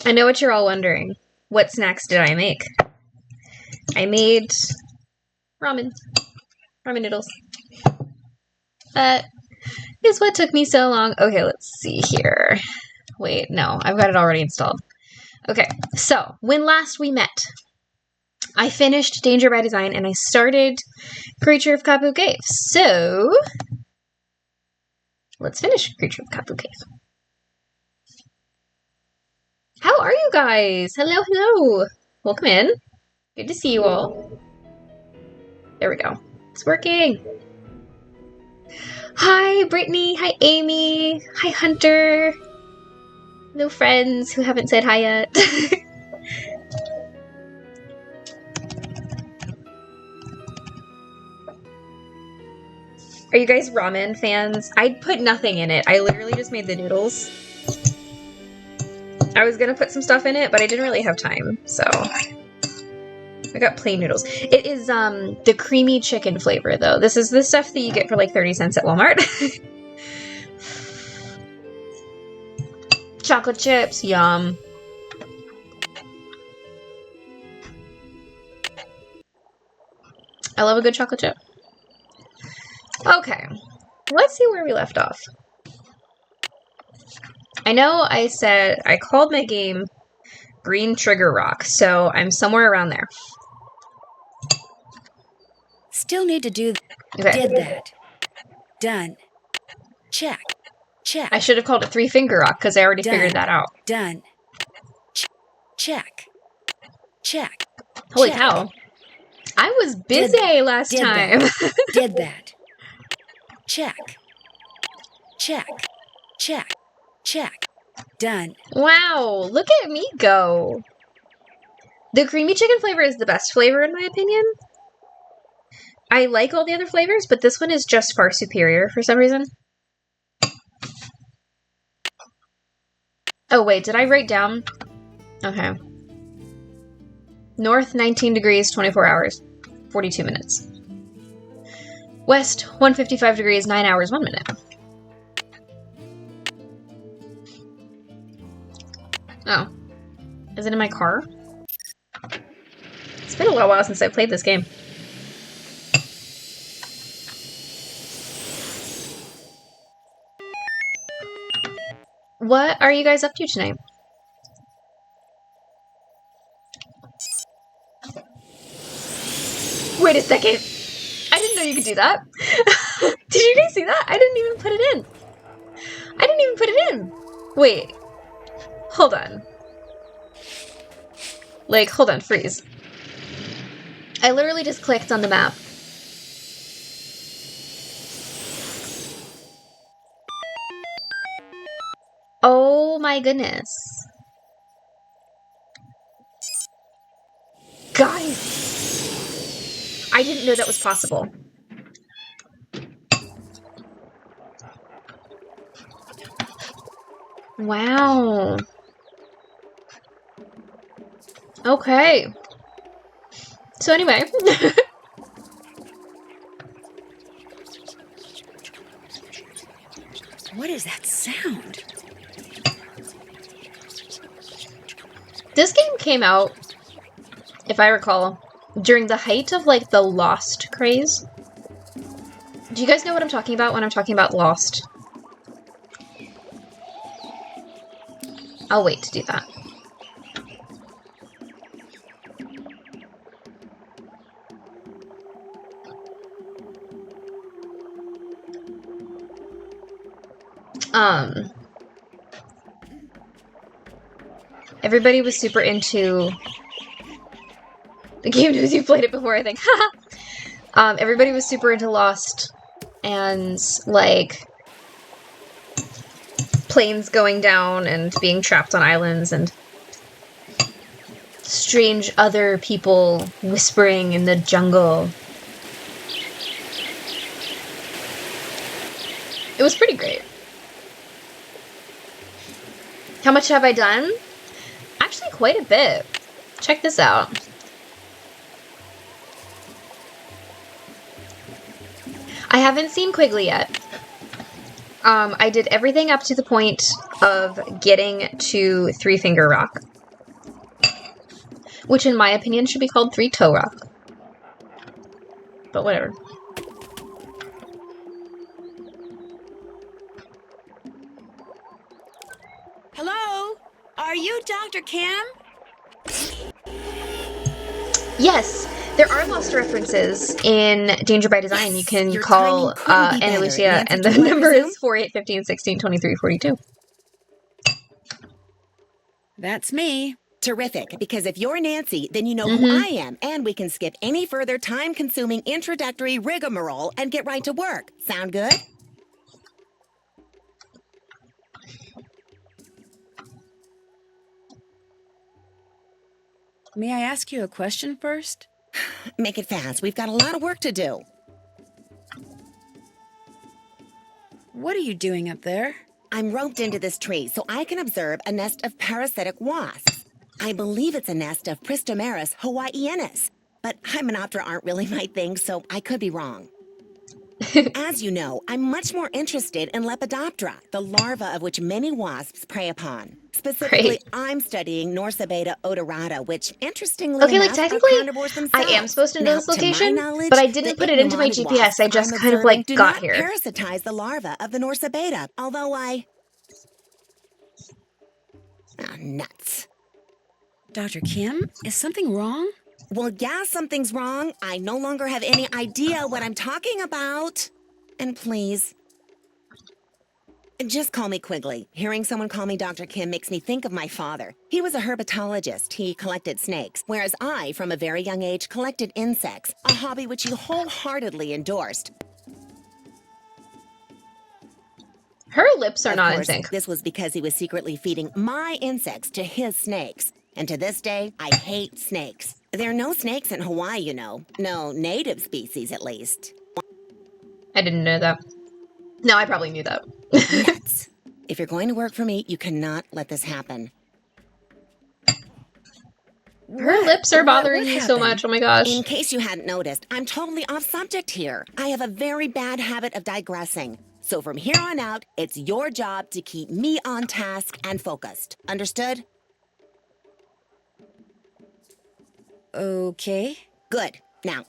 I know what you're all wondering. What snacks did I make? I made ramen. Ramen noodles. That is what took me so long. Okay, let's see here. Wait, no, I've got it already installed. Okay, so when last we met, I finished Danger by Design and I started Creature of Kapu Cave. So, let's finish Creature of Kapu Cave. How are you guys? Hello, hello. Welcome in. Good to see you all. There we go. It's working. Hi, Brittany. Hi, Amy. Hi, Hunter. No friends who haven't said hi yet. Are you guys ramen fans? I put nothing in it. I literally just made the noodles. I was gonna put some stuff in it, but I didn't really have time, so I got plain noodles. It is the creamy chicken flavor though. This is the stuff that you get for like 30 cents at Walmart. Chocolate chips, yum. I love a good chocolate chip. Okay, let's see where we left off. I know I said I called my game Green Trigger Rock, so I'm somewhere around there. Still need to do that. Okay. Did that. Done. Check. Check. I should have called it Three Finger Rock because I already figured that out. Done. Check. Check. Holy check. cow. I was busy last time. Did that. Check. Check. Check. Check. Done. Wow, look at me go. The creamy chicken flavor is the best flavor in my opinion. I like all the other flavors, but this one is just far superior for some reason. Oh wait, did I write down? Okay. North 19 degrees, 24 hours, 42 minutes. West 155 degrees, 9 hours, 1 minute. Oh. Is it in my car? It's been a little while since I played this game. What are you guys up to tonight? Wait a second. I didn't know you could do that. Did you guys see that? I didn't even put it in. I didn't even put it in. Wait. Hold on. Like, hold on, freeze. I literally just clicked on the map. Oh my goodness. Guys! I didn't know that was possible. Wow. Okay. So anyway. What is that sound? This game came out, if I recall, during the height of, like, the Lost craze. Do you guys know what I'm talking about when I'm talking about Lost? I'll wait to do that. Everybody was super into... The game knows you've played it before, I think. Everybody was super into Lost, and, like, planes going down and being trapped on islands, and strange other people whispering in the jungle. It was pretty great. How much have I done? Actually, quite a bit. Check this out. I haven't seen Quigley yet. I did everything up to the point of getting to Three Finger Rock. which in my opinion should be called 3 Toe Rock. But whatever. Hello? Are you Dr. Kim? Yes, there are lost references in Danger by Design. You can Your call timing couldn't be Anna better. Lucia, Nancy and the Toole, I number is presume? 48, 15, 16, 23, 42. That's me. Terrific, because if you're Nancy, then you know who I am, and we can skip any further time-consuming introductory rigmarole and get right to work. Sound good? May I ask you a question first? Make it fast. We've got a lot of work to do. What are you doing up there? I'm roped into this tree so I can observe a nest of parasitic wasps. I believe it's a nest of Pristomeris hawaiianus, but hymenoptera aren't really my thing, so I could be wrong. As you know, I'm much more interested in Lepidoptera, the larva of which many wasps prey upon. Specifically, Great. I'm studying Norsabeta odorata, which, interestingly Okay, like enough, technically, are carnivores I themselves. am supposed to know Now, this to my location, knowledge, but I didn't the put it into my ichneumon GPS. I wasps just I'm kind of like observing do got not here. parasitize the larva of the Norsabeta, although I... Ah, nuts. Dr. Kim, is something wrong? Well, yeah, something's wrong. I no longer have any idea what I'm talking about. And please, just call me Quigley. Hearing someone call me Dr. Kim makes me think of my father. He was a herpetologist. He collected snakes, whereas I, from a very young age, collected insects, a hobby which he wholeheartedly endorsed. Her lips are Of not in course, sync. this was because he was secretly feeding my insects to his snakes. And to this day, I hate snakes. There are no snakes in Hawaii, you know. No native species, at least. I didn't know that. No, I probably knew that. Nuts. If you're going to work for me, you cannot let this happen. Her lips are bothering me so happened? much. Oh my gosh. In case you hadn't noticed, I'm totally off subject here. I have a very bad habit of digressing. So from here on out, it's your job to keep me on task and focused. Understood? Okay. Good. Now,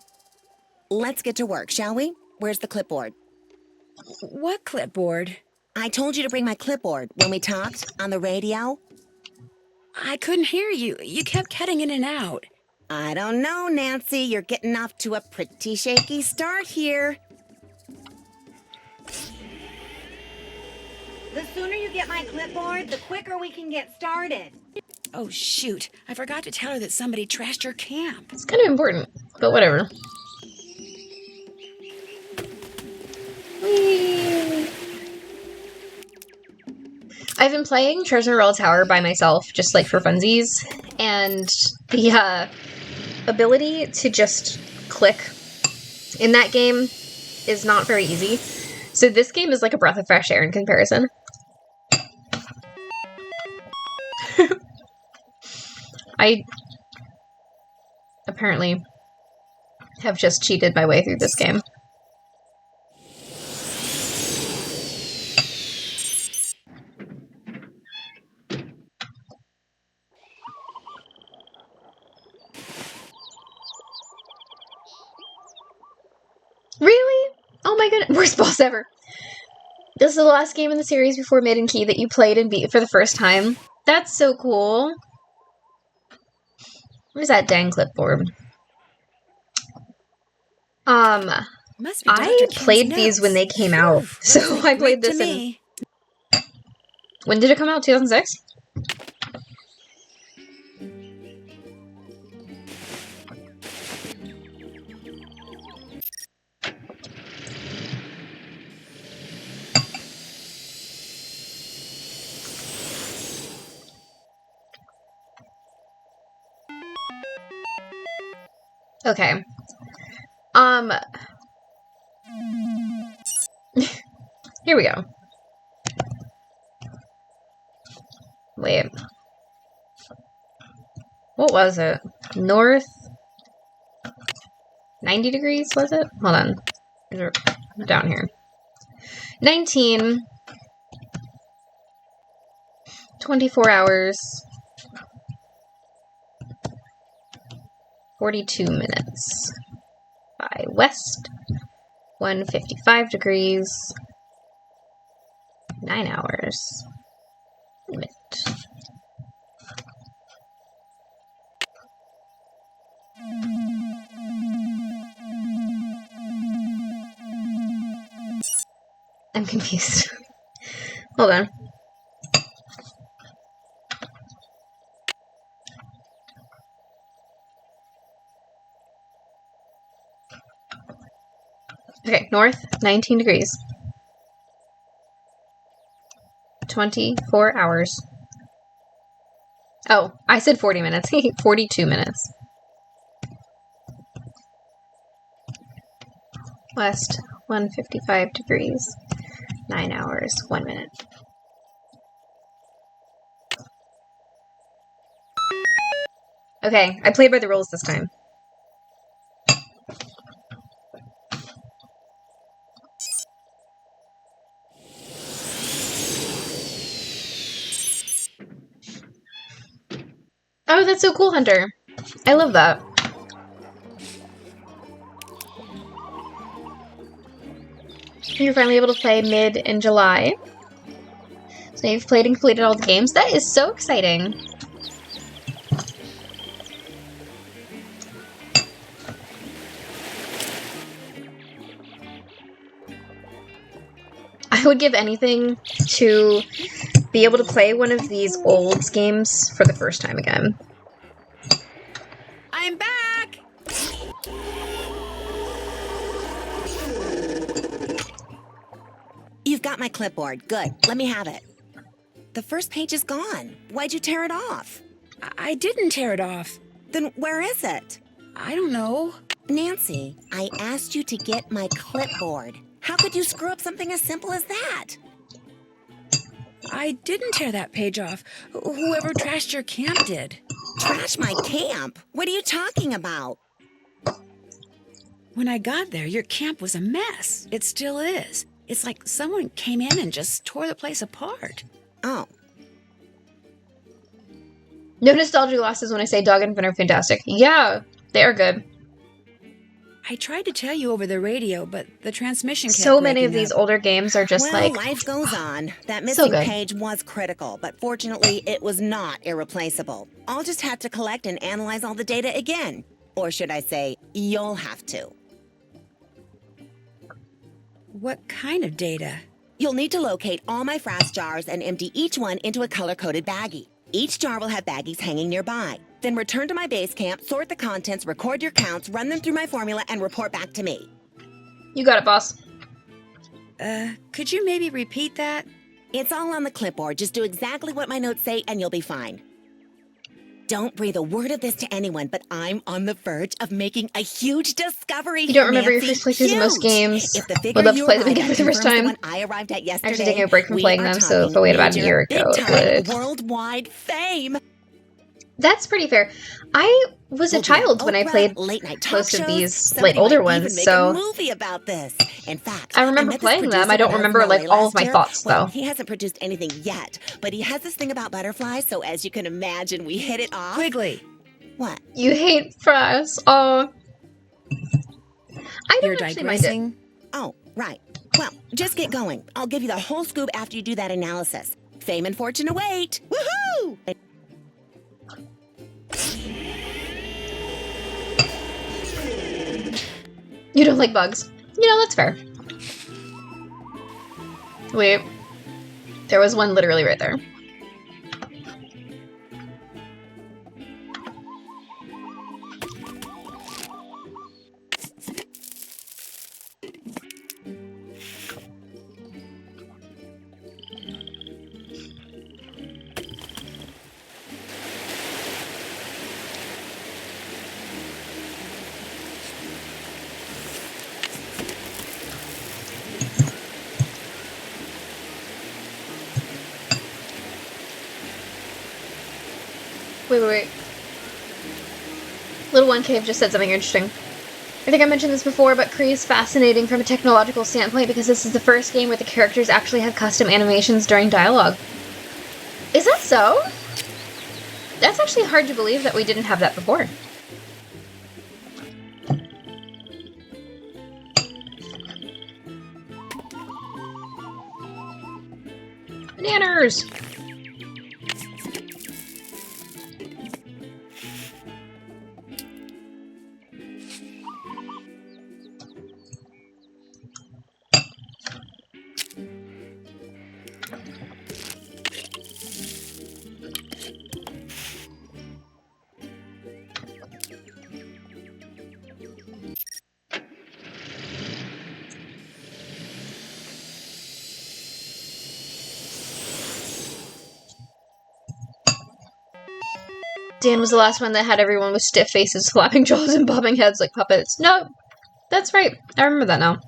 let's get to work, shall we? Where's the clipboard? What clipboard? I told you to bring my clipboard when we talked on the radio. I couldn't hear you. You kept cutting in and out. I don't know, Nancy. You're getting off to a pretty shaky start here. The sooner you get my clipboard, the quicker we can get started. Oh, shoot. I forgot to tell her that somebody trashed her camp. It's kind of important, but whatever. Whee! I've been playing Treasure Roll Tower by myself, just like for funsies, and the ability to just click in that game is not very easy. So this game is like a breath of fresh air in comparison. I apparently have just cheated my way through this game. Really? Oh my goodness. Worst boss ever. This is the last game in the series before Mid and Key that you played and beat for the first time. That's so cool. Where's that dang clipboard? Must be I Dr. Kim's played these when they notes. came out. Phew, So looks I like played great this to in... me. When did it come out? 2006? Okay. Here we go. Wait. What was it? North? 90 degrees, was it? Hold on. Is it down here? 19. 24 hours. 42 minutes. By west, 155 degrees, 9 hours. 1 minute. I'm confused. Hold on. Okay, north, 19 degrees. 24 hours. Oh, I said 40 minutes. 42 minutes. West, 155 degrees. 9 hours, 1 minute. Okay, I played by the rules this time. Oh, that's so cool, Hunter. I love that. You're finally able to play mid in July. So you've played and completed all the games. That is so exciting. I would give anything to be able to play one of these old games for the first time again. I'm back! You've got my clipboard. Good. Let me have it. The first page is gone. Why'd you tear it off? I didn't tear it off. Then where is it? I don't know. Nancy, I asked you to get my clipboard. How could you screw up something as simple as that? I didn't tear that page off. Whoever trashed your camp did. Trash my camp? What are you talking about? When I got there, your camp was a mess. It still is. It's like someone came in and just tore the place apart. Oh. No nostalgia losses when I say Dog and Finn are fantastic. Yeah, they are good. I tried to tell you over the radio, but the transmission kept So many of breaking these up. older games are just Well, like... life goes on. That So missing good. page was critical, but fortunately, it was not irreplaceable. I'll just have to collect and analyze all the data again. Or should I say, you'll have to. What kind of data? You'll need to locate all my frass jars and empty each one into a color-coded baggie. Each jar will have baggies hanging nearby. Then return to my base camp, sort the contents, record your counts, run them through my formula, and report back to me. You got it, boss. Could you maybe repeat that? It's all on the clipboard. Just do exactly what my notes say, and you'll be fine. Don't breathe a word of this to anyone, but I'm on the verge of making a huge discovery. You don't remember your Nancy. first playthroughs in most Huge. games. If the figure Would love to you play them arrived again at for the first confirms time. the one I arrived at yesterday, Actually taking a break from we playing are them, so if I talking wait about a major, year ago, it big-time, would... worldwide fame. That's pretty fair. I was a We'll do child when I Oprah, played late night talk most of shows. these Somebody older might even ones, make so... a movie about this. In fact, I remember met this playing them. producer I don't that remember, was in like, LA all of my last year. thoughts, Well, though. he hasn't produced anything yet, but he has this thing about butterflies, so as you can imagine, we hit it off. Quigley, What? You hate fries. Oh. I you're don't actually mind it. digressing. Oh, right. Well, just get going. I'll give you the whole scoop after you do that analysis. Fame and fortune await. Woohoo! You don't like bugs. You know, that's fair. Wait. There was one literally right there. Wait. Little One Cave just said something interesting. I think I mentioned this before, but Kree is fascinating from a technological standpoint because this is the first game where the characters actually have custom animations during dialogue. Is that so? That's actually hard to believe that we didn't have that before. Nanners! Dan was the last one that had everyone with stiff faces, flapping jaws, and bobbing heads like puppets. No, that's right. I remember that now.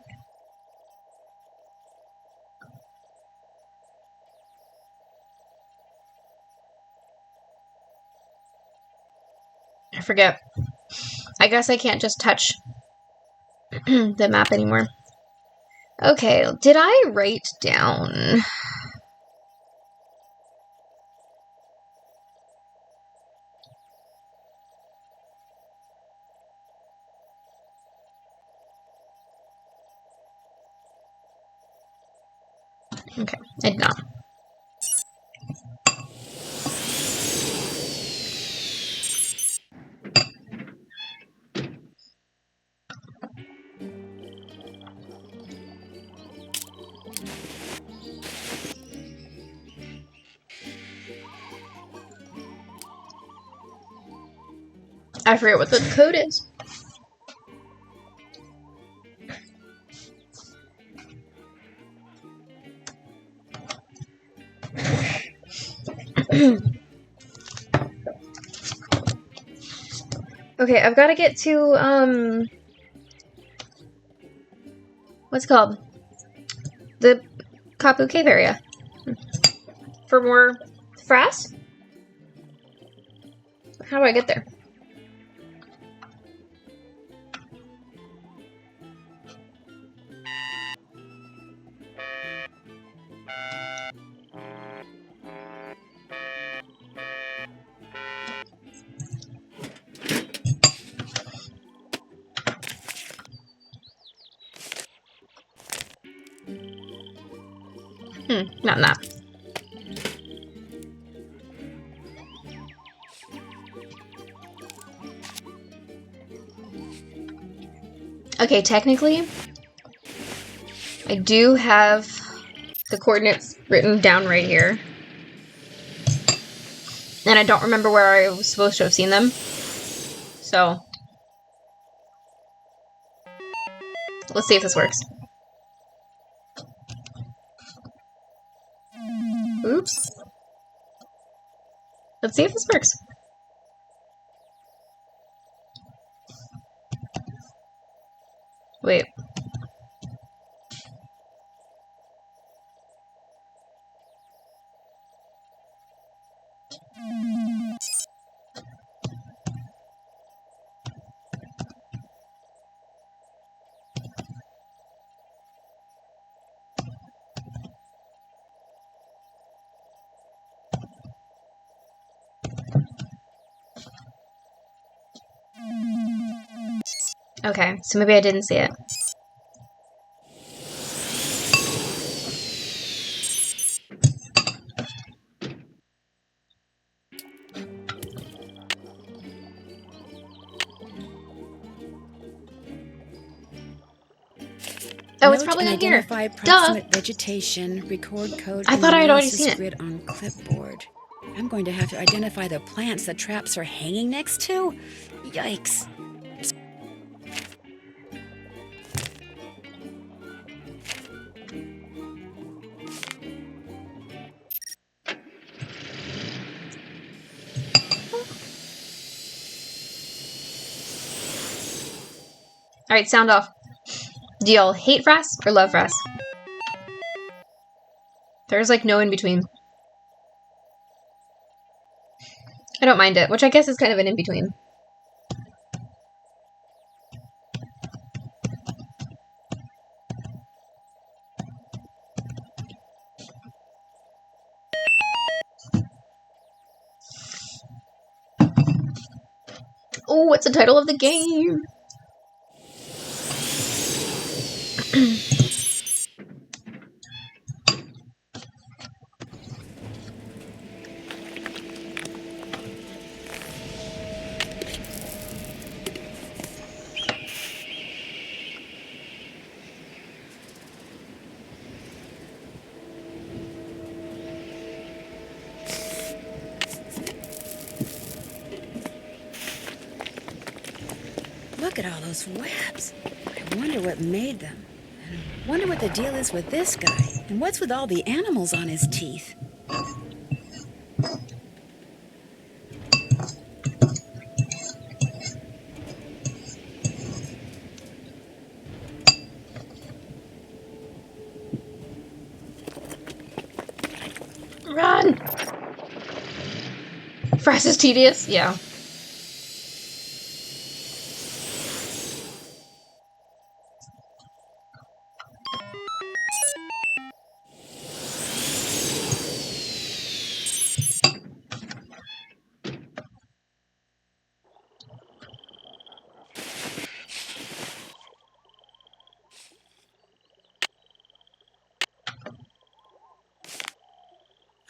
I forget. I guess I can't just touch the map anymore. Okay, did I write down... Okay, I did not. I forget what the code is. Okay, I've got to get to, what's it called? The Kapu cave area. For more frass? How do I get there? Not in that. Okay, technically, I do have the coordinates written down right here. And I don't remember where I was supposed to have seen them. So, let's see if this works. Oops. Let's see if this works. Wait. Okay, so maybe I didn't see it. Oh, it's probably on here. Identify approximate vegetation, record code. I thought I had already seen it. Grid on clipboard. I'm going to have to identify the plants the traps are hanging next to. Yikes. Alright, sound off. Do y'all hate Frass or love Frass? There's like no in between. I don't mind it, which I guess is kind of an in between. Oh, what's the title of the game? Look at all those webs. I wonder what made them. And I wonder what the deal is with this guy. And what's with all the animals on his teeth? Run! Frass is tedious? Yeah.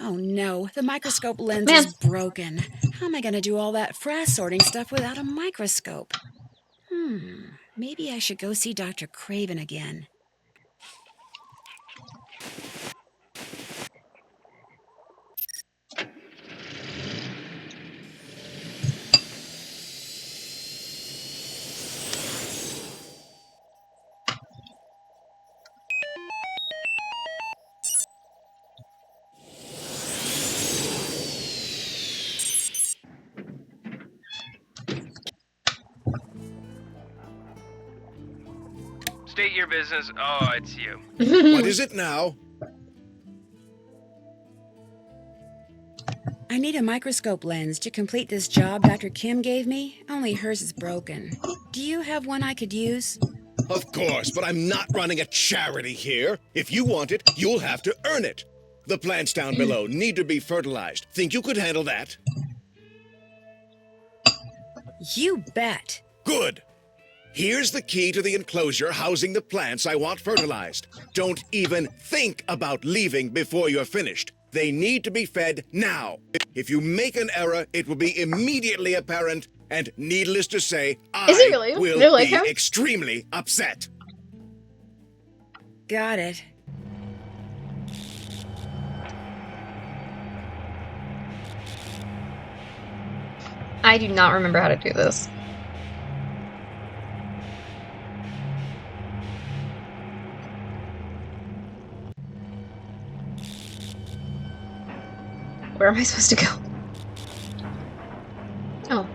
Oh no, the microscope lens Man. is broken. How am I going to do all that frass sorting stuff without a microscope? Maybe I should go see Dr. Craven again. State your business. Oh, it's you. What is it now? I need a microscope lens to complete this job Dr. Kim gave me, only hers is broken. Do you have one I could use? Of course, but I'm not running a charity here. If you want it, you'll have to earn it. The plants down below need to be fertilized. Think you could handle that? You bet. Good. Here's the key to the enclosure housing the plants I want fertilized. Don't even think about leaving before you're finished. They need to be fed now. If you make an error, it will be immediately apparent, and needless to say, I Is it really? will They're like be him? extremely upset. Got it. I do not remember how to do this. Where am I supposed to go? Oh.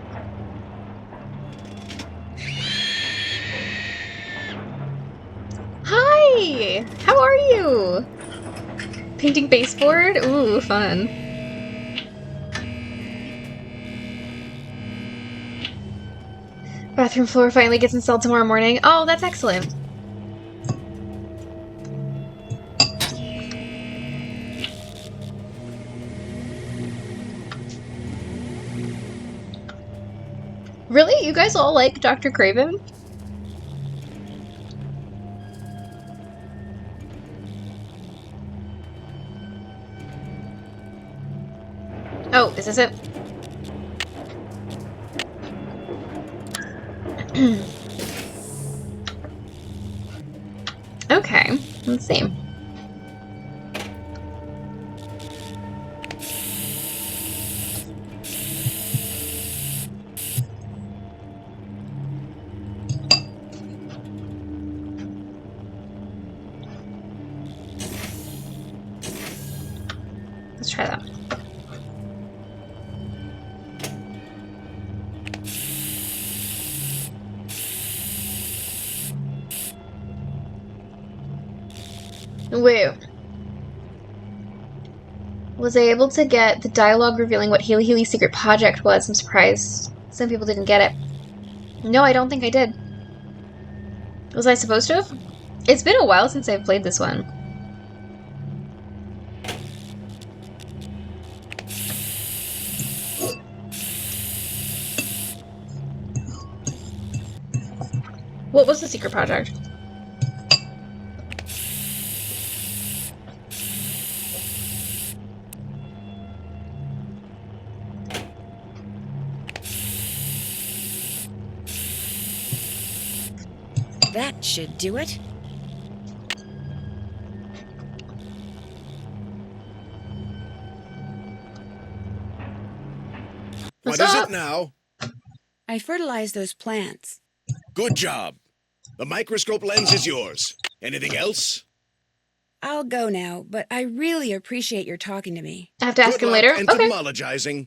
Hi! How are you? Painting baseboard? Ooh, fun. Bathroom floor finally gets installed tomorrow morning. Oh, that's excellent. Really? You guys all like Dr. Craven? Oh, is this it? Okay, let's see. Let's try that. Wait. Was I able to get the dialogue revealing what Healy Healy's secret project was? I'm surprised some people didn't get it. No, I don't think I did. Was I supposed to have? It's been a while since I've played this one. What was the secret project? That should do it. What What's is up? it now? I fertilized those plants. Good job. The microscope lens is yours. Anything else? I'll go now, but I really appreciate your talking to me. I have to ask Good him luck later. Okay. entomologizing.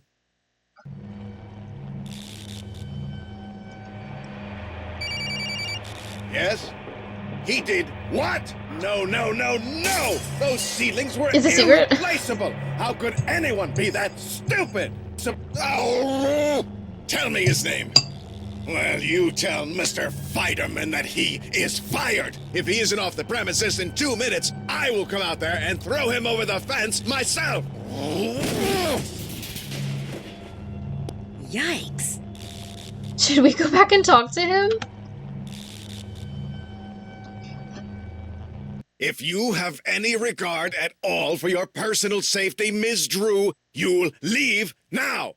Yes? He did what? No, no, no, no! Those seedlings were Is it a secret? irreplaceable! How could anyone be that stupid? Oh, tell me his name. Well, you tell Mr. Fighterman that he is fired. If he isn't off the premises in 2 minutes, I will come out there and throw him over the fence myself. Yikes. Should we go back and talk to him? If you have any regard at all for your personal safety, Ms. Drew, you'll leave now.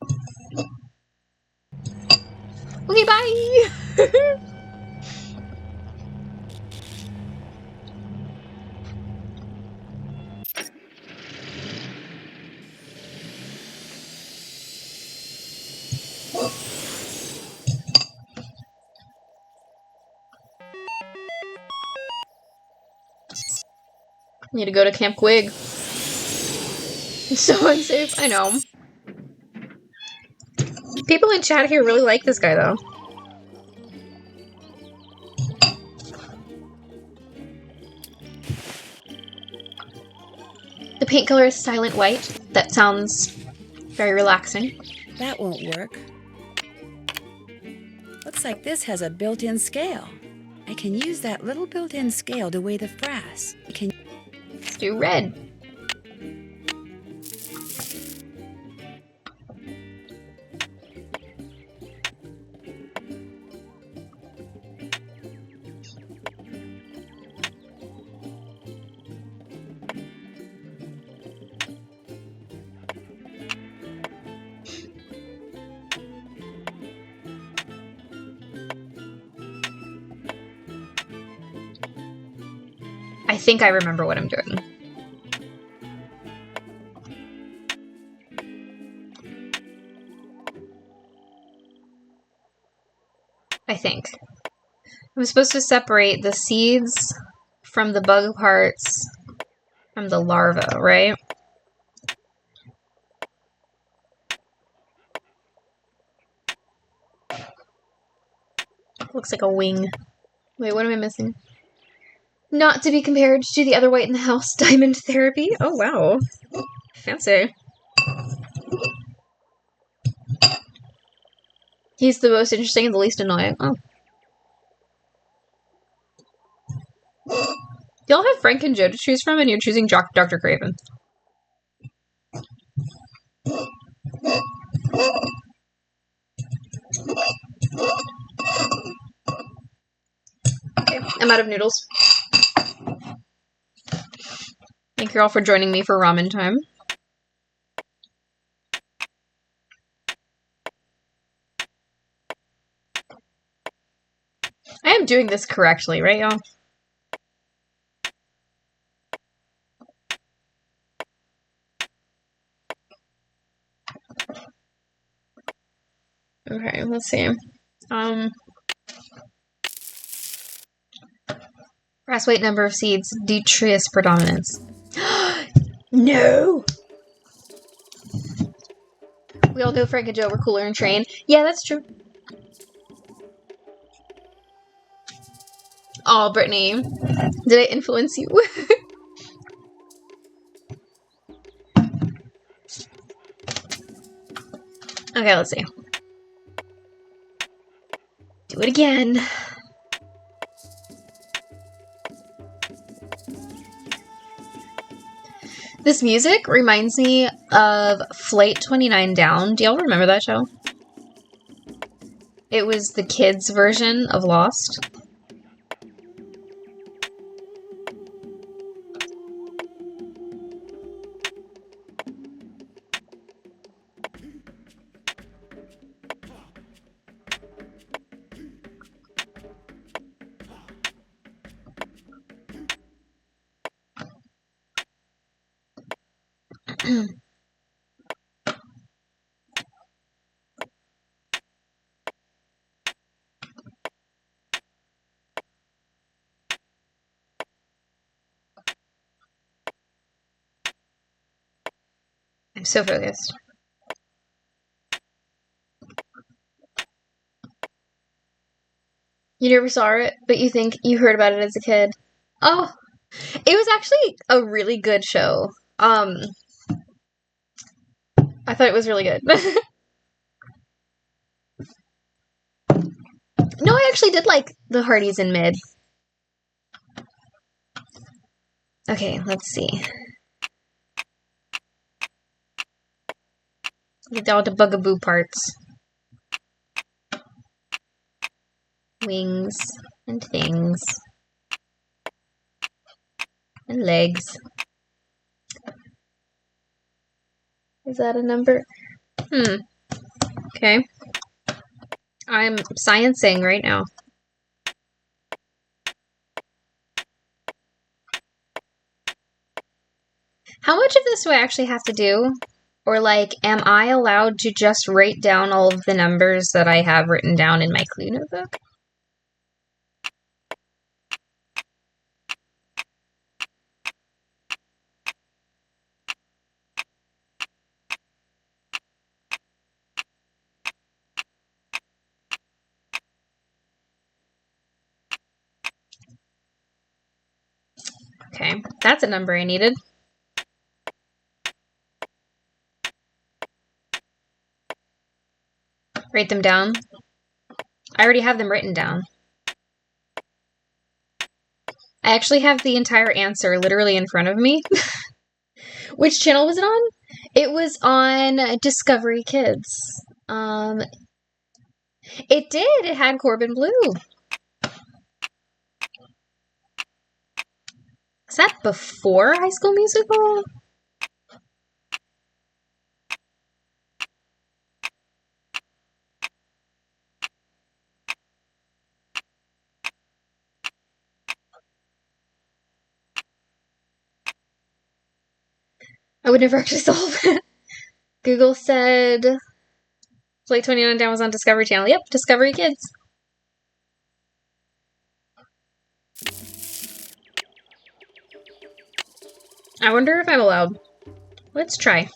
Okay, bye! Need to go to Camp Quig. It's so unsafe, I know. People in chat here really like this guy, though. The paint color is Silent White. That sounds very relaxing. That won't work. Looks like this has a built-in scale. I can use that little built-in scale to weigh the frass. Let's do red. I think I remember what I'm doing. I think. I'm supposed to separate the seeds from the bug parts from the larva, right? Looks like a wing. Wait, what am I missing? Not to be compared to the other white in the house, diamond therapy. Oh, wow. Fancy. He's the most interesting and the least annoying. Oh. Y'all have Frank and Joe to choose from, and you're choosing Dr. Craven. Okay, I'm out of noodles. Thank you all for joining me for ramen time. I am doing this correctly, right, y'all? Okay, let's see. Brass weight number of seeds, detrius predominance. No! We all know Frank and Joe were cooler in train. Yeah, that's true. Oh, Brittany. Did I influence you? Okay, let's see. Do it again. This music reminds me of Flight 29 Down. Do y'all remember that show? It was the kids' version of Lost. I'm so focused. You never saw it, but you think you heard about it as a kid. Oh, it was actually a really good show. I thought it was really good. No, I actually did like the Hardys in mid. Okay, let's see. Get all the bugaboo parts. Wings and things. And legs. Is that a number? Okay. I'm sciencing right now. How much of this do I actually have to do? Or, like, am I allowed to just write down all of the numbers that I have written down in my clue notebook? Okay, that's a number I needed. Write them down. I already have them written down. I actually have the entire answer literally in front of me. Which channel was it on? It was on Discovery Kids. It did. It had Corbin Blue. Is that before High School Musical? I would never actually solve it. Google said Flight 29 Down was on Discovery Channel. Yep, Discovery Kids. I wonder if I'm allowed. Let's try.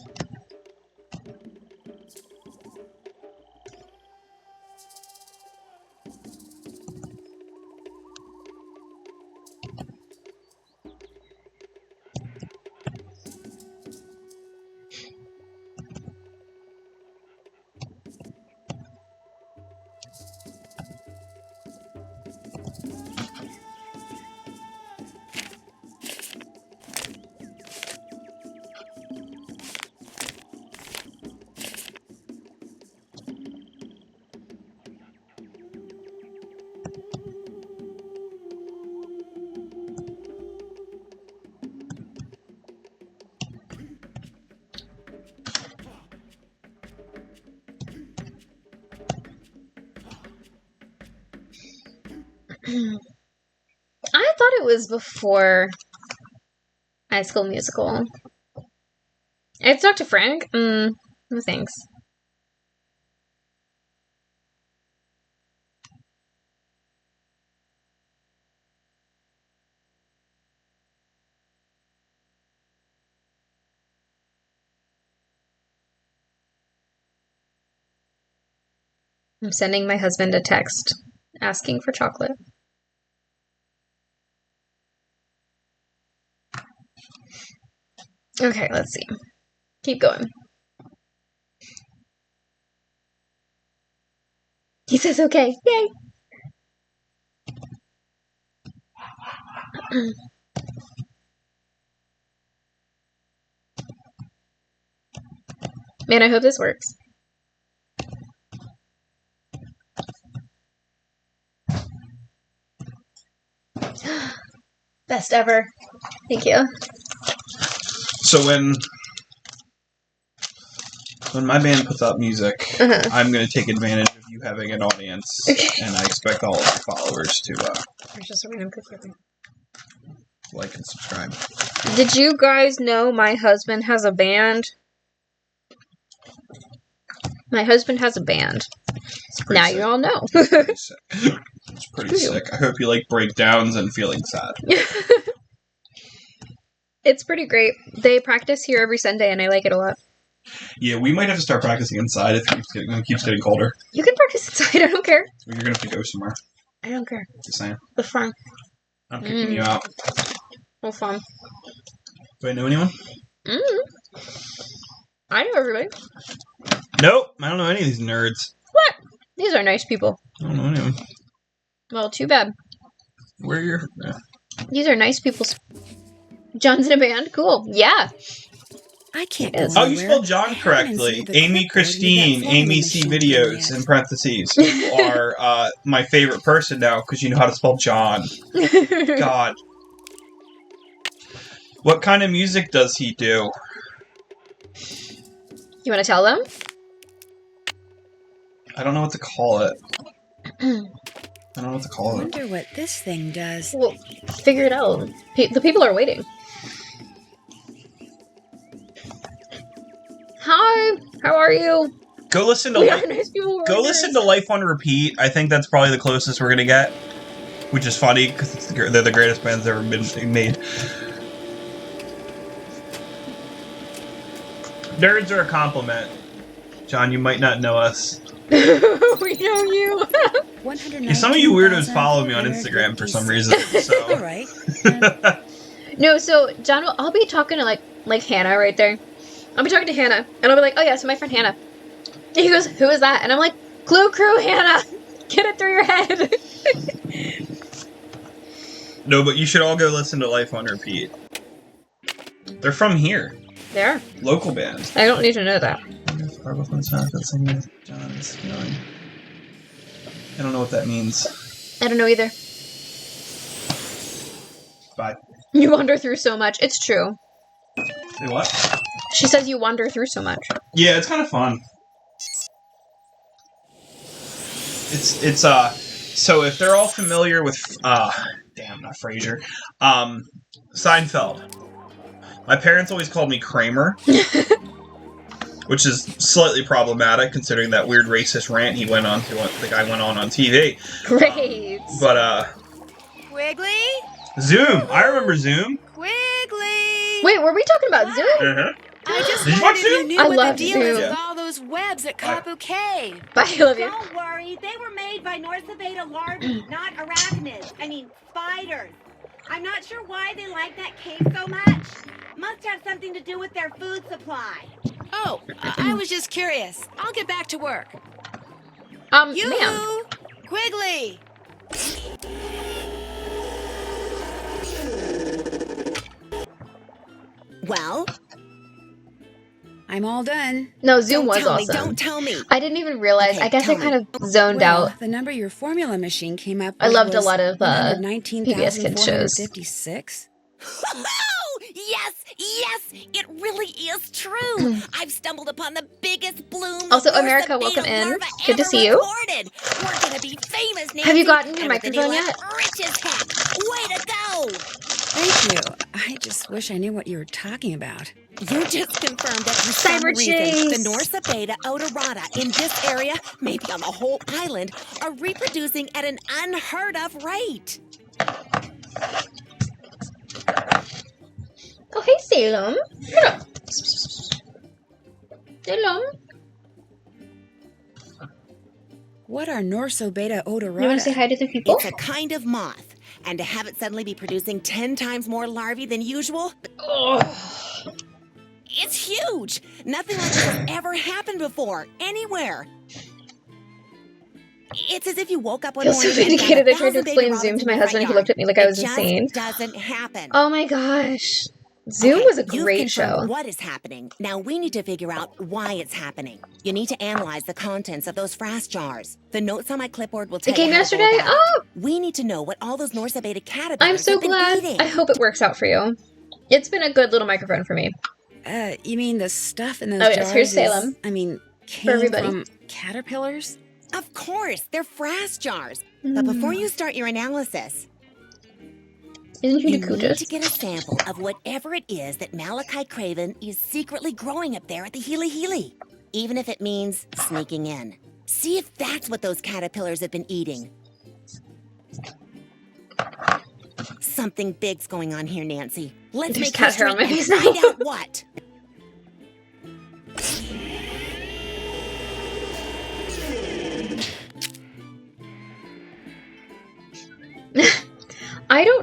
I thought it was before High School Musical. It's Dr. Frank? No thanks. I'm sending my husband a text asking for chocolate. Okay, let's see. Keep going. He says okay. Yay! Man, I hope this works. Best ever. Thank you. So when my band puts out music, I'm going to take advantage of you having an audience, and I expect all of your followers to There's just a random cookie. Like and subscribe. Did you guys know my husband has a band? My husband has a band. Now sick. you all know. It's pretty sick. It's pretty sick. I hope you like breakdowns and feeling sad. It's pretty great. They practice here every Sunday, and I like it a lot. Yeah, we might have to start practicing inside if it keeps getting colder. You can practice inside. I don't care. Or you're gonna have to go somewhere. I don't care. Just saying. It's fine. I'm kicking you out. It's fun. Do I know anyone? I know everybody. Nope. I don't know any of these nerds. What? These are nice people. I don't know anyone. Well, too bad. Where are your... These are nice people. John's in a band? Cool. Yeah. I can't go Oh, anywhere. Oh, you spelled John I haven't correctly. installed the Amy clipboard Christine, into that Amy folding C. machine Videos, yet. in parentheses, who are my favorite person now because you know how to spell John. God. What kind of music does he do? You want to tell them? I don't know what to call it. I don't know what to I call it. wonder what this thing does. Well, figure it out. The people are waiting. Hi. How are you? Go listen to We are nice people. Go listen to Life on Repeat. I think that's probably the closest we're gonna get, which is funny because they're the greatest bands ever been made. Nerds are a compliment. John, you might not know us. We know you. Some of you weirdos follow me on Instagram for some reason. All So right. No, so John, I'll be talking to like Hannah right there. I'll be talking to Hannah, and I'll be like, "Oh yeah, so my friend Hannah." And he goes, "Who is that?" And I'm like, "Clue Crew, Hannah. Get it through your head." no, but you should all go listen to Life on Repeat. They're from here, There. local band. I don't need to know that. I don't know what that means. I don't know either. Bye. You wander through so much. It's true. Say what? She says you wander through so much. Yeah, it's kind of fun. It's so if they're all familiar with damn, not Frasier. Seinfeld. My parents always called me Kramer. Which is slightly problematic considering that weird racist rant the guy went on TV. Great. But Quigley? Zoom. I remember Zoom. Quigley! Wait, were we talking about Zoom? Uh-huh. I just Did you wondered watch if you Zoom? knew I what love the deal is Zoom. with all those webs at Kapu Cave. Bye, Olivia. Don't worry, they were made by North Beta larvae, not arachnids. I mean, spiders. I'm not sure why they like that cave so much. Must have something to do with their food supply. Oh, I was just curious. I'll get back to work. Ma'am. You! Quigley! Well, I'm all done. No, Zoom don't was tell awesome. me, don't tell me. I didn't even realize. Okay, I guess I tell kind me. of zoned Well, out. the number your formula machine came up I with loved a was lot of, PBS kids shows. 119,456. Oh, yes, it really is true. I've stumbled upon the biggest bloom. Also, of North America, Beta welcome in. larva Good to ever see you. recorded. We're gonna be famous, Nancy. Have you gotten your And we're gonna microphone be yet? Rich as heck. Way to go. Thank you. I just wish I knew what you were talking about. You just confirmed that for some Cyber reason, chase. the Norsa Beta odorata in this area, maybe on the whole island, are reproducing at an unheard of rate. Oh, hey, Salem. Look. Salem. What are Norso Beta odorata? You want to say hi to the people? It's a kind of moth, and to have it suddenly be producing 10 times more larvae than usual, it's huge. Nothing like this has ever happened before, anywhere. It's as if you woke up one I feel morning so and found vindicated. I tried to 1,000 baby explain robins Zoom to in my your husband, and he front looked at me like I was yard. insane. It just doesn't happen. Oh my gosh. Zoom Okay, was a you've great confirmed show. What is happening? Now we need to figure out why it's happening. You need to analyze the contents of those frass jars. The notes on my clipboard will tell It came you how to go yesterday? about it. Oh, We need to know what all those Norsa Beta caterpillars I'm so have been glad. eating. I hope it works out for you. It's been a good little microphone for me. You mean the stuff in those Oh, yes, jars here's is- Salem. came everybody. from caterpillars? Of course, they're frass jars. But before you start your analysis, Isn't you you need to Dakutas? get a sample of whatever it is that Malachi Craven is secretly growing up there at the Healy Healy. Even if it means sneaking in. See if that's what those caterpillars have been eating. Something big's going on here, Nancy. Let's There's make cat hair history on my and face now. find out what.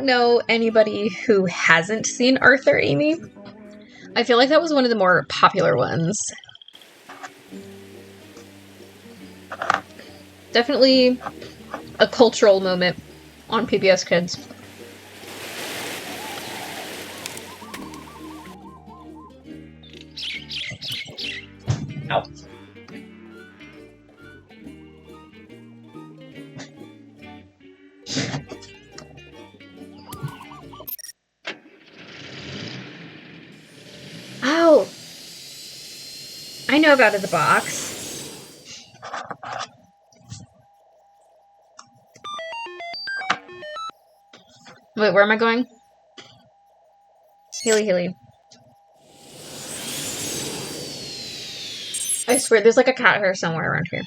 don't know anybody who hasn't seen Arthur Amy. I feel like that was one of the more popular ones. Definitely a cultural moment on PBS Kids. Ow. Oh! I know about the box. Wait, where am I going? Healy. I swear, there's like a cat hair somewhere around here.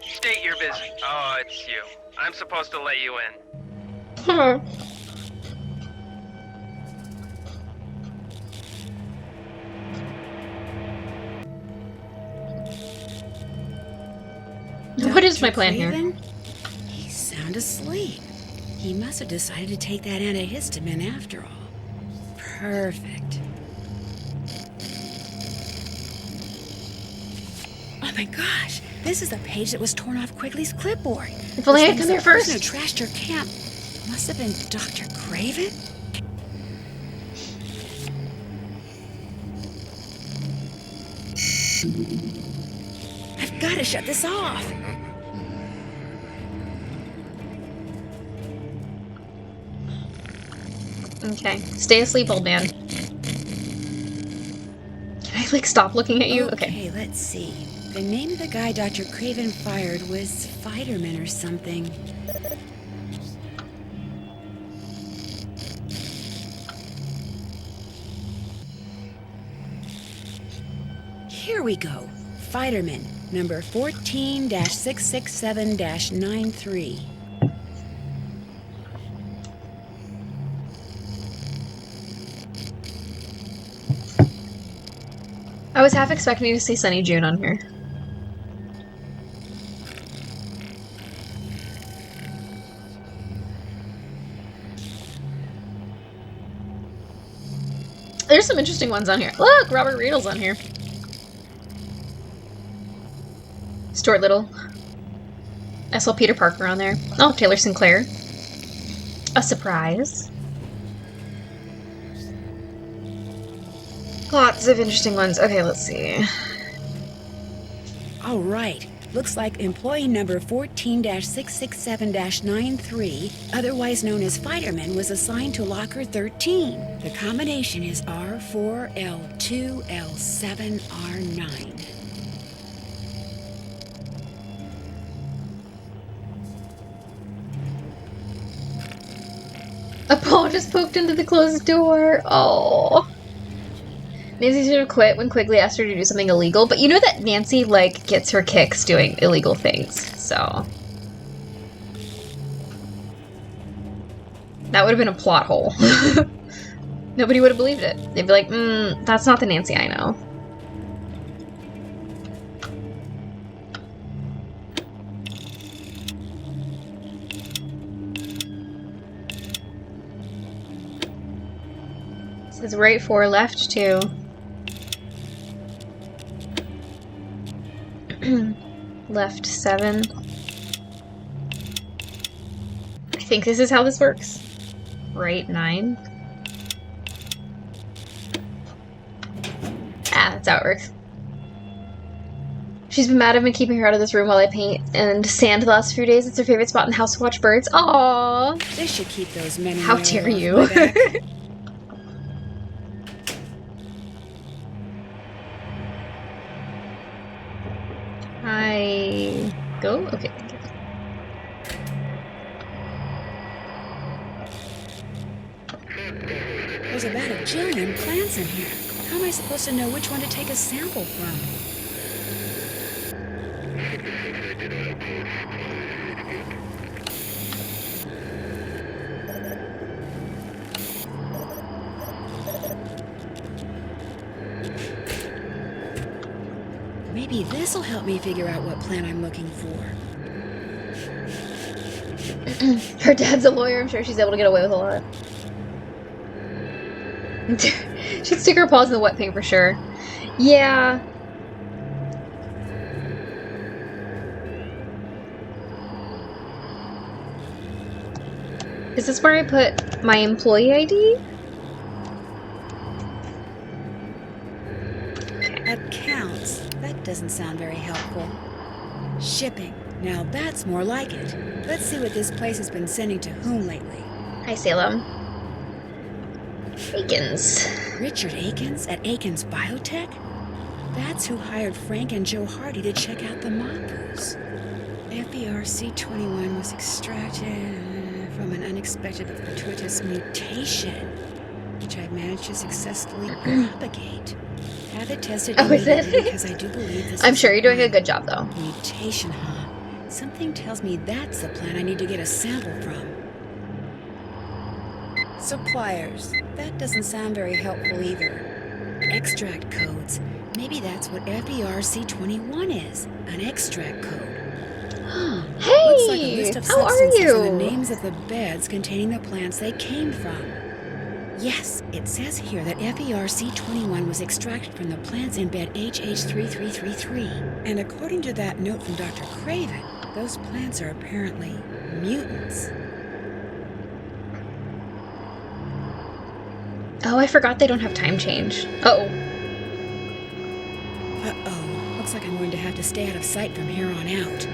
State your business. Oh, it's you. I'm supposed to let you in. What is my plan here? Craven? He's sound asleep. He must have decided to take that antihistamine after all. Perfect. Oh my gosh! This is a page that was torn off Quigley's clipboard. If only I Which had come means here the person first. who trashed your camp must have been Dr. Craven? I've got to shut this off. Okay. Stay asleep, old man. Can I, like, stop looking at you? Okay. Let's see. The name of the guy Dr. Craven fired was Fiderman or something. Here we go. Fiderman, number 14-667-93. I was half expecting to see Sunny June on here. There's some interesting ones on here. Look, Robert Riedel's on here. Stuart Little. I saw Peter Parker on there. Oh, Taylor Sinclair. A surprise. Lots of interesting ones. Okay, let's see. All right. Looks like employee number 14-667-93, otherwise known as Fiderman, was assigned to locker 13. The combination is R4L2L7R9. A ball just poked into the closed door. Oh. Nancy should have quit when Quigley asked her to do something illegal, but you know that Nancy, like, gets her kicks doing illegal things, so. That would have been a plot hole. Nobody would have believed it. They'd be like, that's not the Nancy I know. It says right 4, left 2. Left 7. I think this is how this works. Right 9. That's how it works. She's been mad I've been keeping her out of this room while I paint and sand the last few days. It's her favorite spot in the house to watch birds. Aww. They should keep those men. How dare you? I go? Okay, thank you. There's about a jillion plants in here. How am I supposed to know which one to take a sample from? Maybe Maybe this'll help me figure out what plan I'm looking for. Her dad's a lawyer. I'm sure she's able to get away with a lot. She'd stick her paws in the wet paint for sure. Yeah. Is this where I put my employee ID? Accounts. That doesn't sound very helpful. Shipping. Now that's more like it. Let's see what this place has been sending to whom lately. Hi, Salem. Akins. Richard Akins at Akins Biotech? That's who hired Frank and Joe Hardy to check out the Mapus. FERC-21 was extracted from an unexpected but fortuitous mutation, which I've managed to successfully propagate. Have it tested is it? immediately because I do believe this I'm is sure you're doing a one. good job, though. Mutation, huh? Something tells me that's the plant I need to get a sample from. Suppliers. That doesn't sound very helpful either. Extract codes. Maybe that's what FERC-21 is. An extract code. Hey! Looks like a list of How are substances you? and the names of the beds containing the plants they came from. Yes, it says here that FERC-21 was extracted from the plants in bed HH3333. And according to that note from Dr. Craven, those plants are apparently mutants. Oh, I forgot they don't have time change. Uh-oh. Uh-oh. Looks like I'm going to have to stay out of sight from here on out.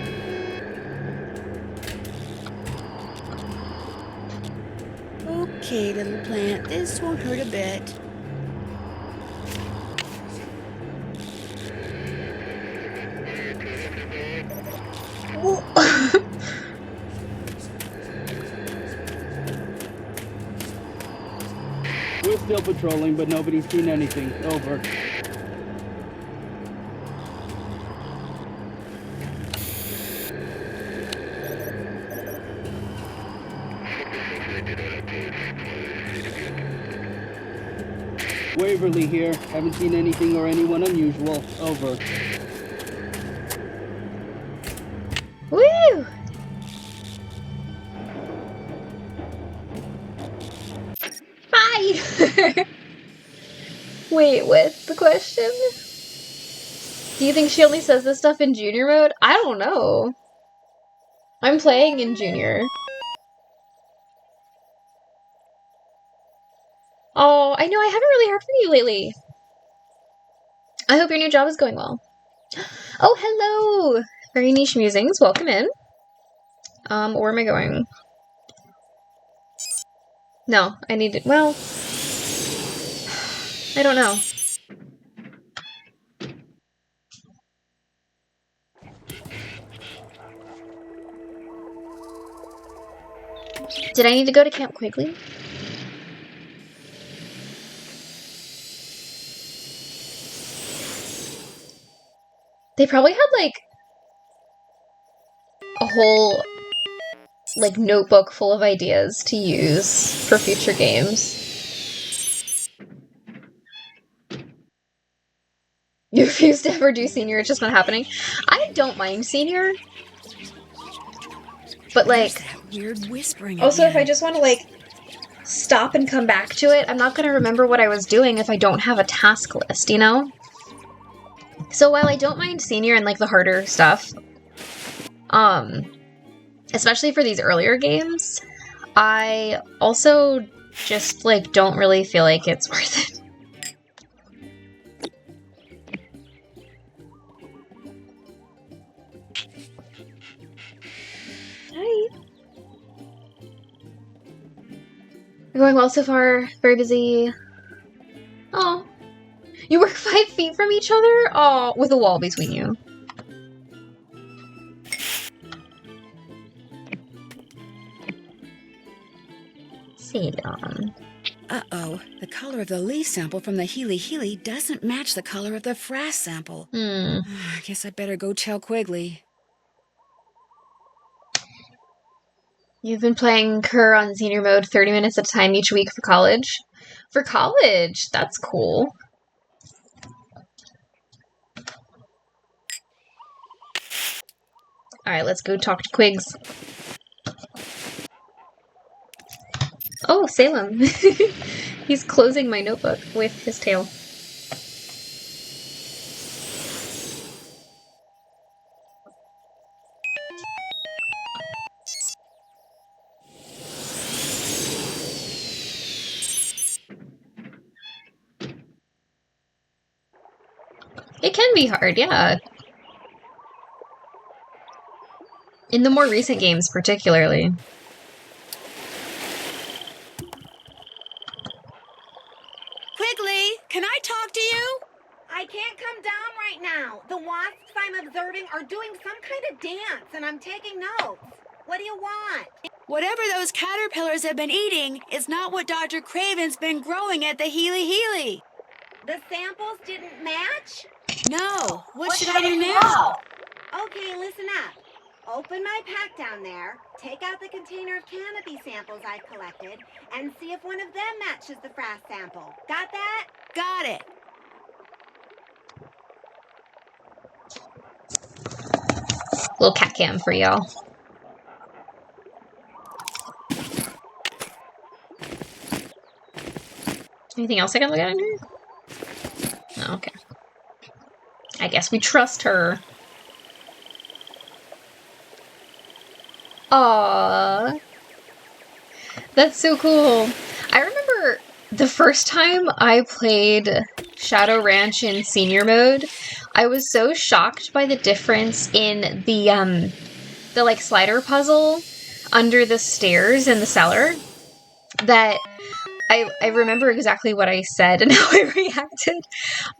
Okay, little plant, this won't hurt a bit. We're still patrolling, but nobody's seen anything. Over. Waverly here. Haven't seen anything or anyone unusual. Over. Woo! Hi! Wait, what's the question? Do you think she only says this stuff in junior mode? I don't know. I'm playing in junior. Oh, I know, I haven't really heard from you lately. I hope your new job is going well. Oh, hello! Very niche musings, welcome in. Where am I going? No, I need to, well... I don't know. Did I need to go to Camp Quigley? They probably had, like, a whole, like, notebook full of ideas to use for future games. You refuse to ever do senior, it's just not happening. I don't mind senior. But, like, There's that weird whispering also if again. I just want to, like, stop and come back to it, I'm not going to remember what I was doing if I don't have a task list, you know? So while I don't mind senior and, like, the harder stuff, especially for these earlier games, I also just, like, don't really feel like it's worth it. Hi. Going well so far. Very busy. Oh. You work 5 feet from each other? Oh, with a wall between you. Ceylon. Uh-oh. The color of the leaf sample from the Healy doesn't match the color of the Frass sample. I guess I better go tell Quigley. You've been playing Kerr on senior mode 30 minutes at a time each week for college? For college? That's cool. Alright, let's go talk to Quigs. Oh, Salem. He's closing my notebook with his tail. It can be hard, yeah. In the more recent games, particularly. Quigley, can I talk to you? I can't come down right now. The wasps I'm observing are doing some kind of dance, and I'm taking notes. What do you want? Whatever those caterpillars have been eating is not what Dr. Craven's been growing at the Healy Healy. The samples didn't match? No. What should I do now? Okay, listen up. Open my pack down there, take out the container of canopy samples I've collected, and see if one of them matches the frass sample. Got that? Got it. Little cat cam for y'all. Anything else I can look at in here? Oh, okay. I guess we trust her. Aww. That's so cool. I remember the first time I played Shadow Ranch in senior mode, I was so shocked by the difference in the like slider puzzle under the stairs in the cellar that I remember exactly what I said and how I reacted.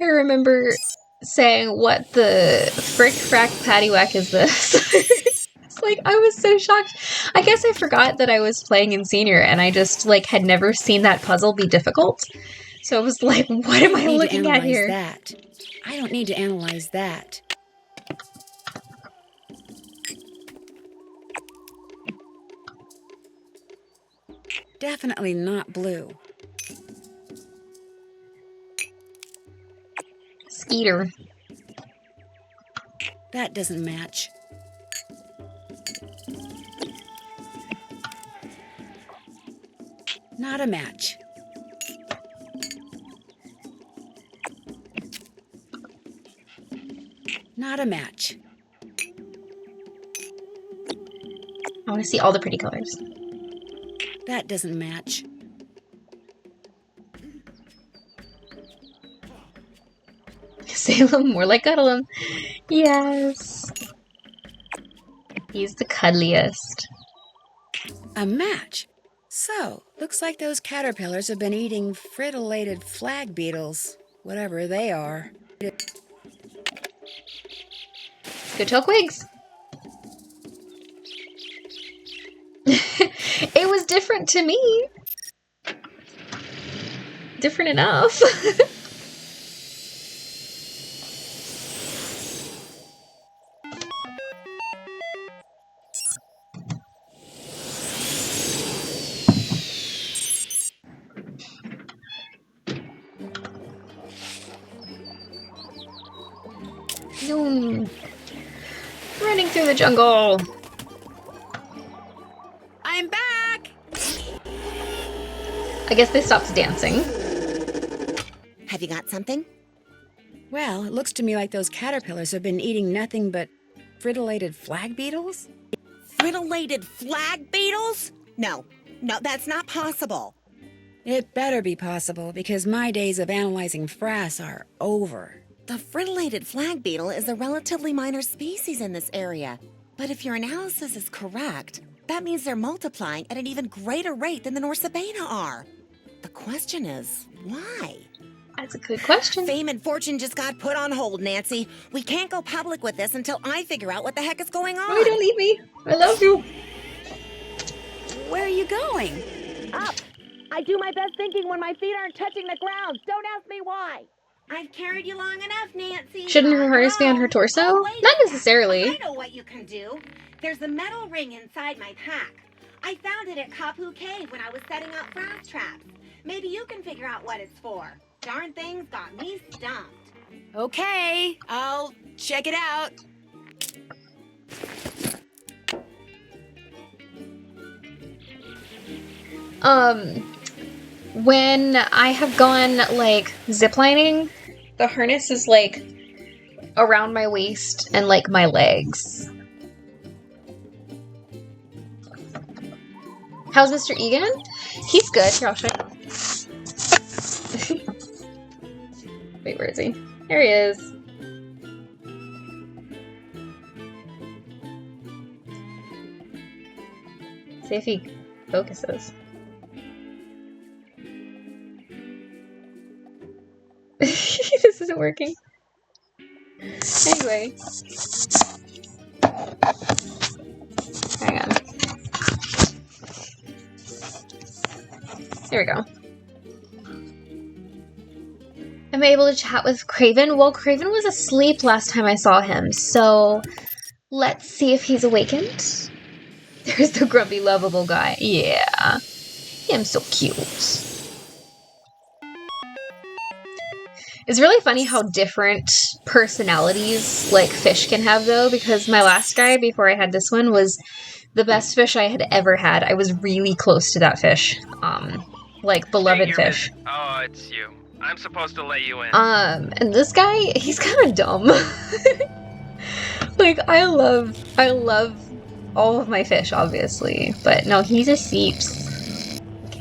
I remember saying, "What the frick frack paddywhack is this?" It's like, I was so shocked. I guess I forgot that I was playing in senior and I just like had never seen that puzzle be difficult. So I was like, what am I looking at here? That. I don't need to analyze that. Definitely not blue. Skeeter. That doesn't match. Not a match. Not a match. I want to see all the pretty colors. That doesn't match. Salem, more like Cuddlem. Yes. He's the cuddliest. A match. So, looks like those caterpillars have been eating fritillated flag beetles, whatever they are. Go tell Quigs. It was different to me. Different enough. Zoom. Running through the jungle. I'm back! I guess they stopped dancing. Have you got something? Well, it looks to me like those caterpillars have been eating nothing but fritillated flag beetles? Fritillated flag beetles? No, that's not possible. It better be possible, because my days of analyzing frass are over. The fritillated flag beetle is a relatively minor species in this area. But if your analysis is correct, that means they're multiplying at an even greater rate than the Norsabena are. The question is, why? That's a good question. Fame and fortune just got put on hold, Nancy. We can't go public with this until I figure out what the heck is going on. Oh, don't leave me. I love you. Where are you going? Up! I do my best thinking when my feet aren't touching the ground. Don't ask me why. I've carried you long enough, Nancy. Shouldn't her harness be on her torso? Oh, wait Not a sec. necessarily. I know what you can do. There's a metal ring inside my pack. I found it at Kapu Cave when I was setting up frass traps. Maybe you can figure out what it's for. Darn thing's got me stumped. Okay, I'll check it out. When I have gone, like, ziplining, the harness is, like, around my waist and, like, my legs. How's Mr. Egan? He's good. Here, I'll show you. Wait, where is he? There he is. See if he focuses. This isn't working. Anyway. Hang on. There we go. Am I able to chat with Craven? Well, Craven was asleep last time I saw him, so let's see if he's awakened. There's the grumpy, lovable guy. Yeah. Him so cute. It's really funny how different personalities, like, fish can have, though, because my last guy, before I had this one, was the best fish I had ever had. I was really close to that fish. Like, beloved State your fish. business. Oh, it's you. I'm supposed to let you in. And this guy, he's kind of dumb. Like, I love all of my fish, obviously, but no, he's a seeps. Okay.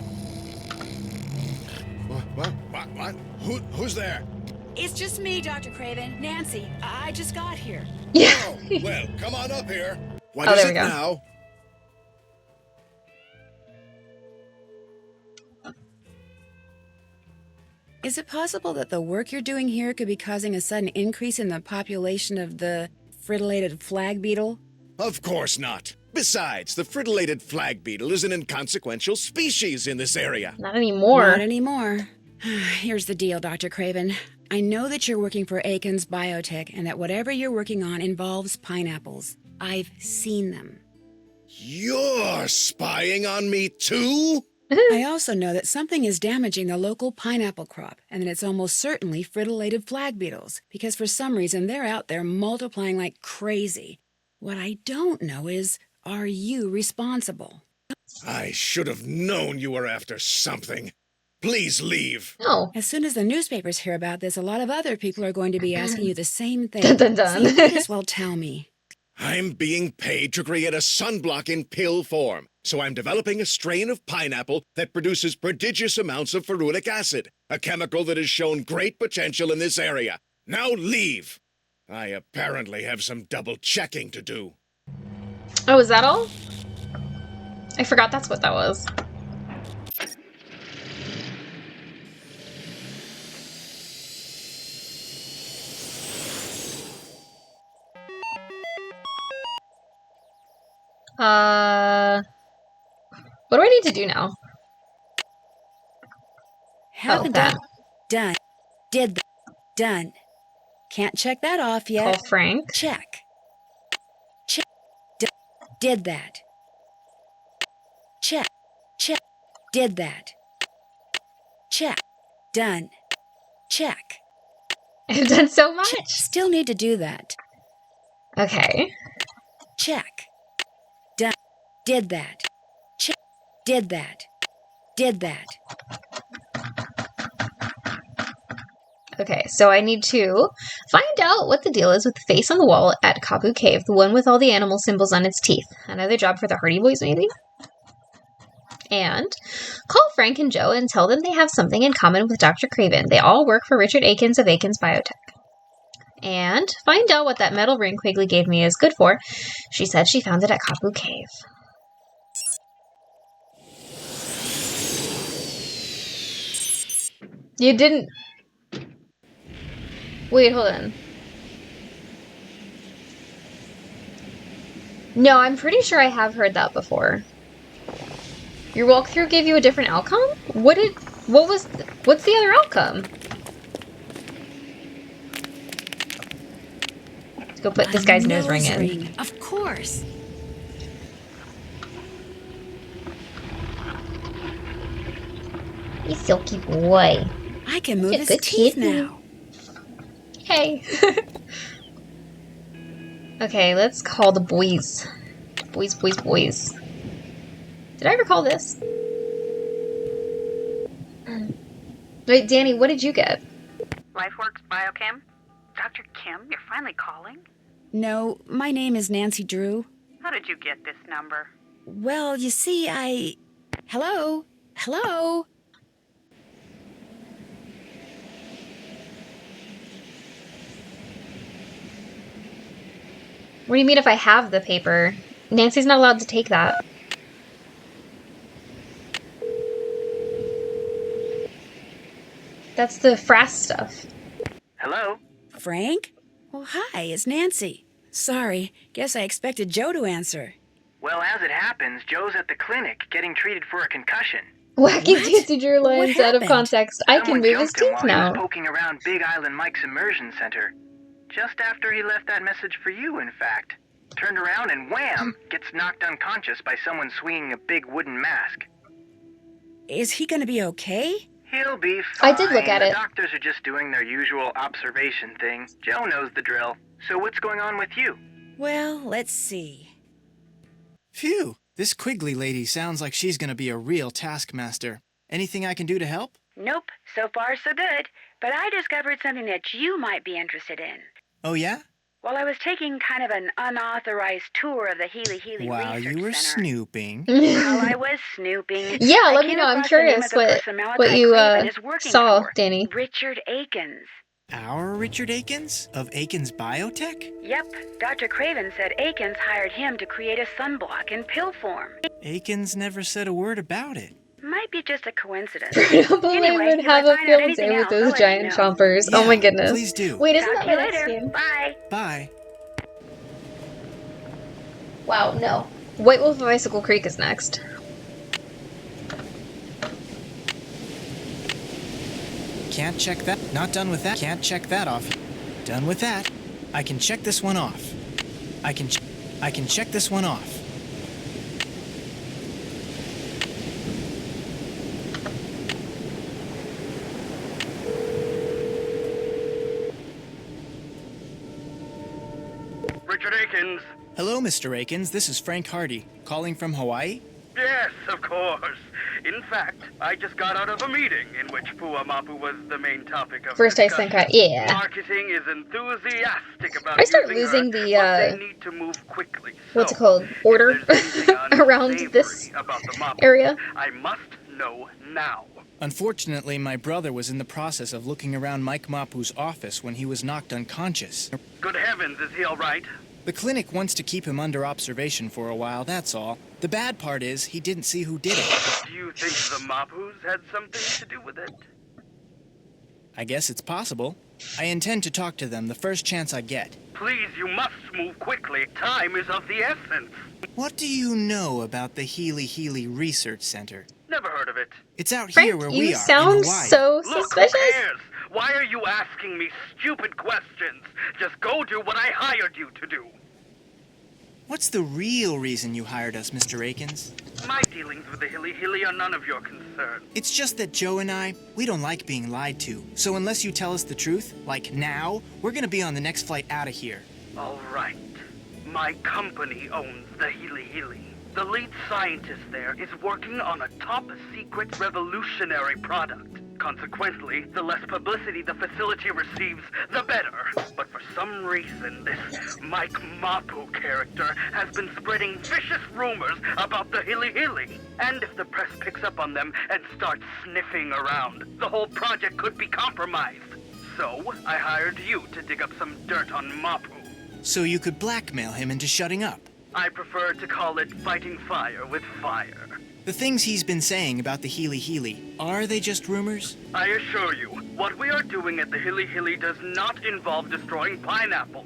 What? Who's there? It's just me, Dr. Craven. Nancy, I just got here. Yeah. Oh, well, come on up here. What Oh, is there we it go. now? Is it possible that the work you're doing here could be causing a sudden increase in the population of the frittulated flag beetle? Of course not. Besides, the frittulated flag beetle is an inconsequential species in this area. Not anymore. Not anymore. Here's the deal, Dr. Craven. I know that you're working for Aiken's Biotech and that whatever you're working on involves pineapples. I've seen them. You're spying on me too? I also know that something is damaging the local pineapple crop, and that it's almost certainly frittulated flag beetles, because for some reason they're out there multiplying like crazy. What I don't know is, are you responsible? I should have known you were after something. Please leave. No. As soon as the newspapers hear about this, a lot of other people are going to be asking you the same thing. Dun, dun, dun. So you might as well tell me. I'm being paid to create a sunblock in pill form, so I'm developing a strain of pineapple that produces prodigious amounts of ferulic acid, a chemical that has shown great potential in this area. Now leave. I apparently have some double checking to do. Oh, is that all? I forgot that's what that was. What do I need to do now? Haven't that. done. Did that. Done. Can't check that off yet. Call Frank. Check. Check. Did that. Check. Check. Did that. Check. Done. Check. I've done so much. Still need to do that. Okay. Check. Done. Did that. Check. Did that. Did that. Okay, so I need to find out what the deal is with the face on the wall at Kapu Cave, the one with all the animal symbols on its teeth. Another job for the Hardy Boys, maybe? And call Frank and Joe and tell them they have something in common with Dr. Craven. They all work for Richard Aikens of Aikens Biotech. And find out what that metal ring Quigley gave me is good for. She said she found it at Kapu Cave. You didn't... Wait, hold on. No, I'm pretty sure I have heard that before. Your walkthrough gave you a different outcome? What's the other outcome? Let's go put this guy's nose ring in. Of course. You silky boy. I can move You're his good teeth kid. now. Hey. Okay, let's call the boys. Boys. Did I ever call this? Wait, Danny, what did you get? LifeWorks Biochem? Dr. Kim, you're finally calling? No, my name is Nancy Drew. How did you get this number? Well, you see, Hello? Hello? What do you mean if I have the paper? Nancy's not allowed to take that. That's the Frass stuff. Hello? Frank? Well, hi, it's Nancy. Sorry, guess I expected Joe to answer. Well, as it happens, Joe's at the clinic getting treated for a concussion. Wacky What? Tasty drew lines What out of happened? context. I can Someone move his jumped him teeth while he now. was poking around Big Island Mike's immersion center. Just after he left that message for you, in fact. Turned around and wham! Gets knocked unconscious by someone swinging a big wooden mask. Is he gonna be okay? He'll be fine. I did look at the it. doctors are just doing their usual observation thing. Joe knows the drill. So what's going on with you? Well, let's see. Phew, this Quigley lady sounds like she's gonna be a real taskmaster. Anything I can do to help? Nope, so far so good. But I discovered something that you might be interested in. Oh yeah? While I was taking kind of an unauthorized tour of the Healy Wow, Research you were Center. snooping. While I was snooping, Yeah, I let me came know. I'm across the name curious of the person what Malachi you Craven is working saw, for. Danny. Richard Akins. Our Richard Akins? Of Akins Biotech? Yep, Dr. Craven said Akins hired him to create a sunblock in pill form. Akins never said a word about it. Might be just a coincidence. Probably Anyway, would if have I a find out field anything day with else, those I'll let giant you know. chompers. Oh my Yeah, goodness. please do. Wait, isn't Talk that to my you next later. game? Bye. Bye. Wow, no. White Wolf of Icicle Creek is next. Can't check that. Not done with that. Can't check that off. Done with that. I can check this one off. I can check this one off. Richard Akins. Hello, Mr. Akins. This is Frank Hardy, calling from Hawaii. Yes, of course. In fact, I just got out of a meeting in which Puamapu was the main topic of First ice discussion. cut, yeah. Marketing is enthusiastic about I start using losing her, the, but they need to move quickly. what's So, it called? Order if there's anything around unsavory this about the Mapu, area. I must know now. Unfortunately, my brother was in the process of looking around Mike Mapu's office when he was knocked unconscious. Good heavens, is he all right? The clinic wants to keep him under observation for a while, that's all. The bad part is, he didn't see who did it. Do you think the Mapus had something to do with it? I guess it's possible. I intend to talk to them the first chance I get. Please, you must move quickly. Time is of the essence. What do you know about the Healy Research Center? Never heard of it. It's out Frank, here where we you are, sound in Hawaii. so Look, suspicious. who cares? Why are you asking me stupid questions? Just go do what I hired you to do. What's the real reason you hired us, Mr. Akins? My dealings with the Hilly are none of your concern. It's just that Joe and we don't like being lied to. So unless you tell us the truth, like now, we're gonna be on the next flight out of here. All right. My company owns the Hilly. The lead scientist there is working on a top-secret revolutionary product. Consequently, the less publicity the facility receives, the better. But for some reason, this Mike Mapu character has been spreading vicious rumors about the Hilly. And if the press picks up on them and starts sniffing around, the whole project could be compromised. So, I hired you to dig up some dirt on Mapu. So you could blackmail him into shutting up. I prefer to call it fighting fire with fire. The things he's been saying about the Healy, are they just rumors? I assure you, what we are doing at the Hilly does not involve destroying pineapples.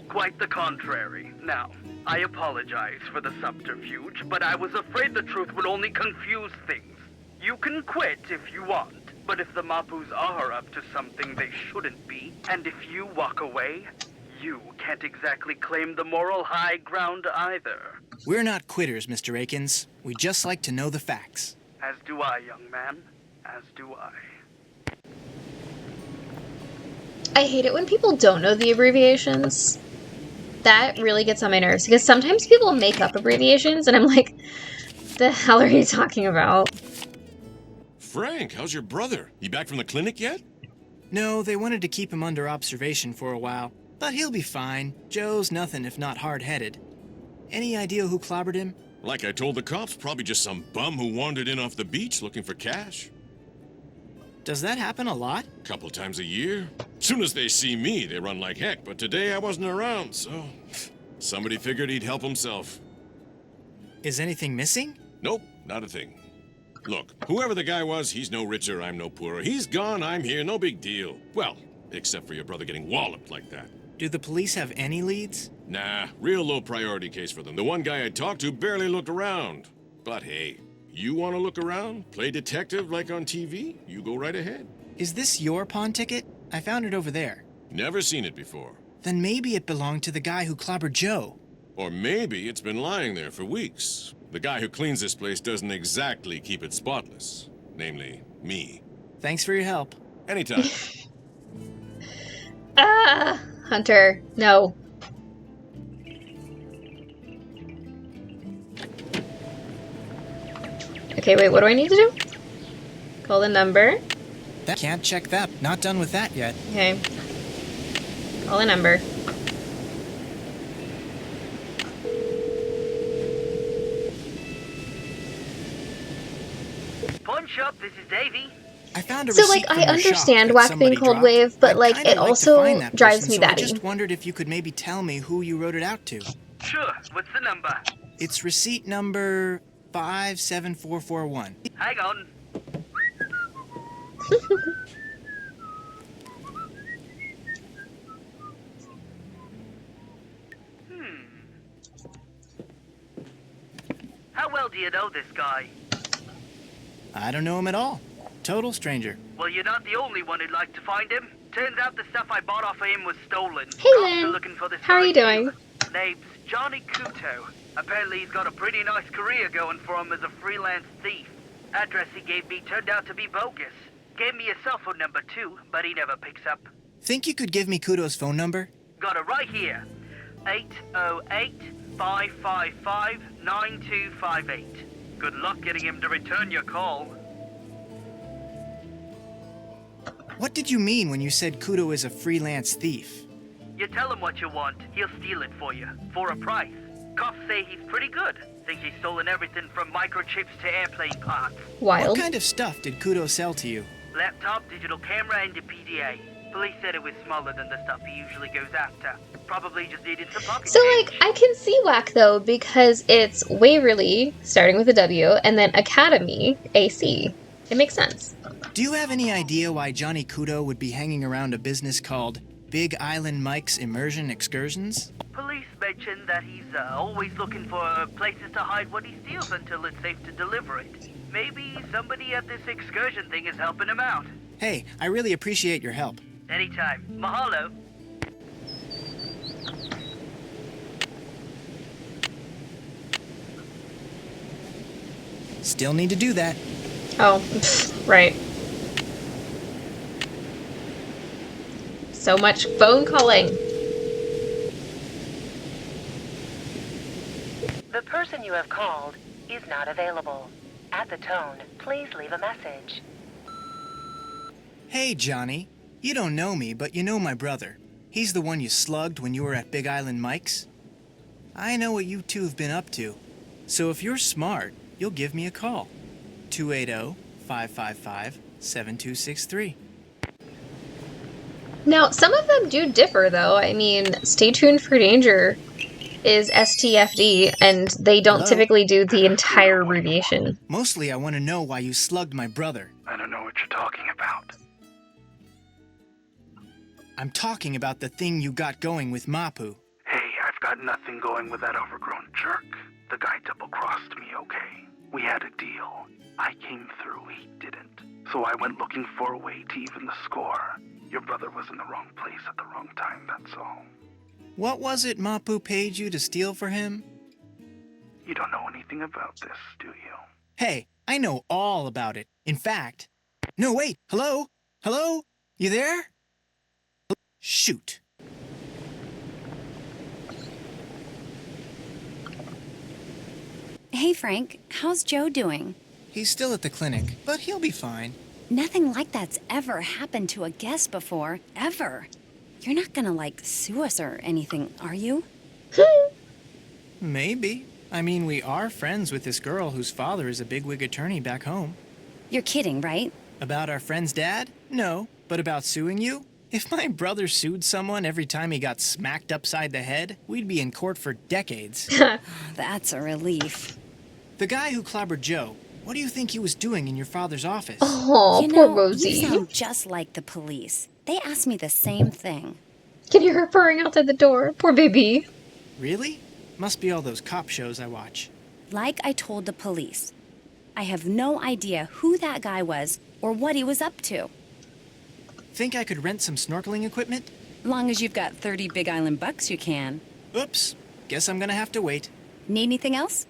Quite the contrary. Now, I apologize for the subterfuge, but I was afraid the truth would only confuse things. You can quit if you want, but if the Mapus are up to something they shouldn't be, and if you walk away, you can't exactly claim the moral high ground either. We're not quitters, Mr. Akins. We just like to know the facts. As do I, young man. As do I. I hate it when people don't know the abbreviations. That really gets on my nerves, because sometimes people make up abbreviations, and I'm like, the hell are you talking about? Frank, how's your brother? He back from the clinic yet? No, they wanted to keep him under observation for a while. But he'll be fine. Joe's nothing if not hard-headed. Any idea who clobbered him? Like I told the cops, probably just some bum who wandered in off the beach looking for cash. Does that happen a lot? Couple times a year. Soon as they see me, they run like heck, but today I wasn't around, so... somebody figured he'd help himself. Is anything missing? Nope, not a thing. Look, whoever the guy was, he's no richer, I'm no poorer. He's gone, I'm here, no big deal. Well, except for your brother getting walloped like that. Do the police have any leads? Nah, real low priority case for them. The one guy I talked to barely looked around. But hey, you want to look around? Play detective like on TV? You go right ahead. Is this your pawn ticket? I found it over there. Never seen it before. Then maybe it belonged to the guy who clobbered Joe. Or maybe it's been lying there for weeks. The guy who cleans this place doesn't exactly keep it spotless. Namely, me. Thanks for your help. Anytime. Hunter, no. Okay, wait, what do I need to do? Call the number. Can't check that. Not done with that yet. Okay. Call the number. Pawn shop, this is Davey. I found a So, receipt like, I from your understand shop that Whack somebody being called dropped. Wave, but, I'd like, kinda it to also find that drives person, me so batty. I just wondered if you could maybe tell me who you wrote it out to. Sure, what's the number? It's receipt number 57441. Hang on. How well do you know this guy? I don't know him at all. Total stranger. Well, you're not the only one who'd like to find him. Turns out the stuff I bought off of him was stolen. Hey, Cops Lynn. are looking for this How are guy you doing? too. Name's Johnny Kuto. Apparently he's got a pretty nice career going for him as a freelance thief. Address he gave me turned out to be bogus. Gave me a cell phone number too, but he never picks up. Think you could give me Kudo's phone number? Got it right here. 808-555-9258. Good luck getting him to return your call. What did you mean when you said Kudo is a freelance thief? You tell him what you want, he'll steal it for you, for a price. Cops say he's pretty good. Think he's stolen everything from microchips to airplane parts. Wild. What kind of stuff did Kudo sell to you? Laptop, digital camera, and a PDA. Police said it was smaller than the stuff he usually goes after. Probably just needed some pocket So, change. like, I can see Whack, though, because it's Waverly, starting with a W, and then Academy, AC. It makes sense. Do you have any idea why Johnny Kudo would be hanging around a business called Big Island Mike's Immersion Excursions? Police mentioned that he's always looking for places to hide what he steals until it's safe to deliver it. Maybe somebody at this excursion thing is helping him out. Hey, I really appreciate your help. Anytime. Mahalo. Still need to do that. Oh, right. So much phone calling. The person you have called is not available. At the tone, please leave a message. Hey, Johnny. You don't know me, but you know my brother. He's the one you slugged when you were at Big Island Mike's. I know what you two have been up to. So if you're smart, you'll give me a call. 280-555-7263. Now, some of them do differ, though. I mean, Stay Tuned for Danger is STFD, and they don't Hello? typically do the entire abbreviation. Mostly I want to know why you slugged my brother. I don't know what you're talking about. I'm talking about the thing you got going with Mapu. Hey, I've got nothing going with that overgrown jerk. The guy double-crossed me, okay? We had a deal. I came through, he didn't. So I went looking for a way to even the score. Your brother was in the wrong place at the wrong time, that's all. What was it Mapu paid you to steal for him? You don't know anything about this, do you? Hey, I know all about it. In fact... No, wait! Hello? Hello? You there? Shoot. Hey, Frank. How's Joe doing? He's still at the clinic, but he'll be fine. Nothing like that's ever happened to a guest before, ever. You're not gonna, like, sue us or anything, are you? Maybe. I mean, we are friends with this girl whose father is a bigwig attorney back home. You're kidding, right? About our friend's dad? No. But about suing you? If my brother sued someone every time he got smacked upside the head, we'd be in court for decades. That's a relief. The guy who clobbered Joe, what do you think he was doing in your father's office? Oh, poor Rosie. You sound just like the police. They asked me the same thing. Can you hear her purring outside the door? Poor baby. Really? Must be all those cop shows I watch. Like I told the police, I have no idea who that guy was or what he was up to. Think I could rent some snorkeling equipment? Long as you've got 30 Big Island bucks, you can. Oops. Guess I'm gonna have to wait. Need anything else?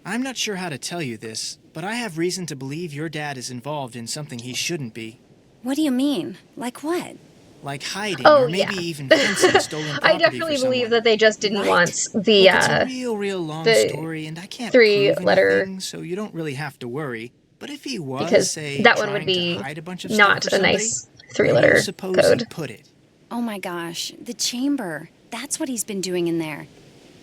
I'm not sure how to tell you this, but I have reason to believe your dad is involved in something he shouldn't be. What do you mean? Like what? Like hiding, or maybe even fencing stolen property. I definitely believe that they just didn't want the Look, it's a real long story, and I can't three-letter, anything, so you don't really have to worry. But if he was, because say, that one would be not a nice three-letter code. Put it? Oh my gosh, the chamber. That's what he's been doing in there.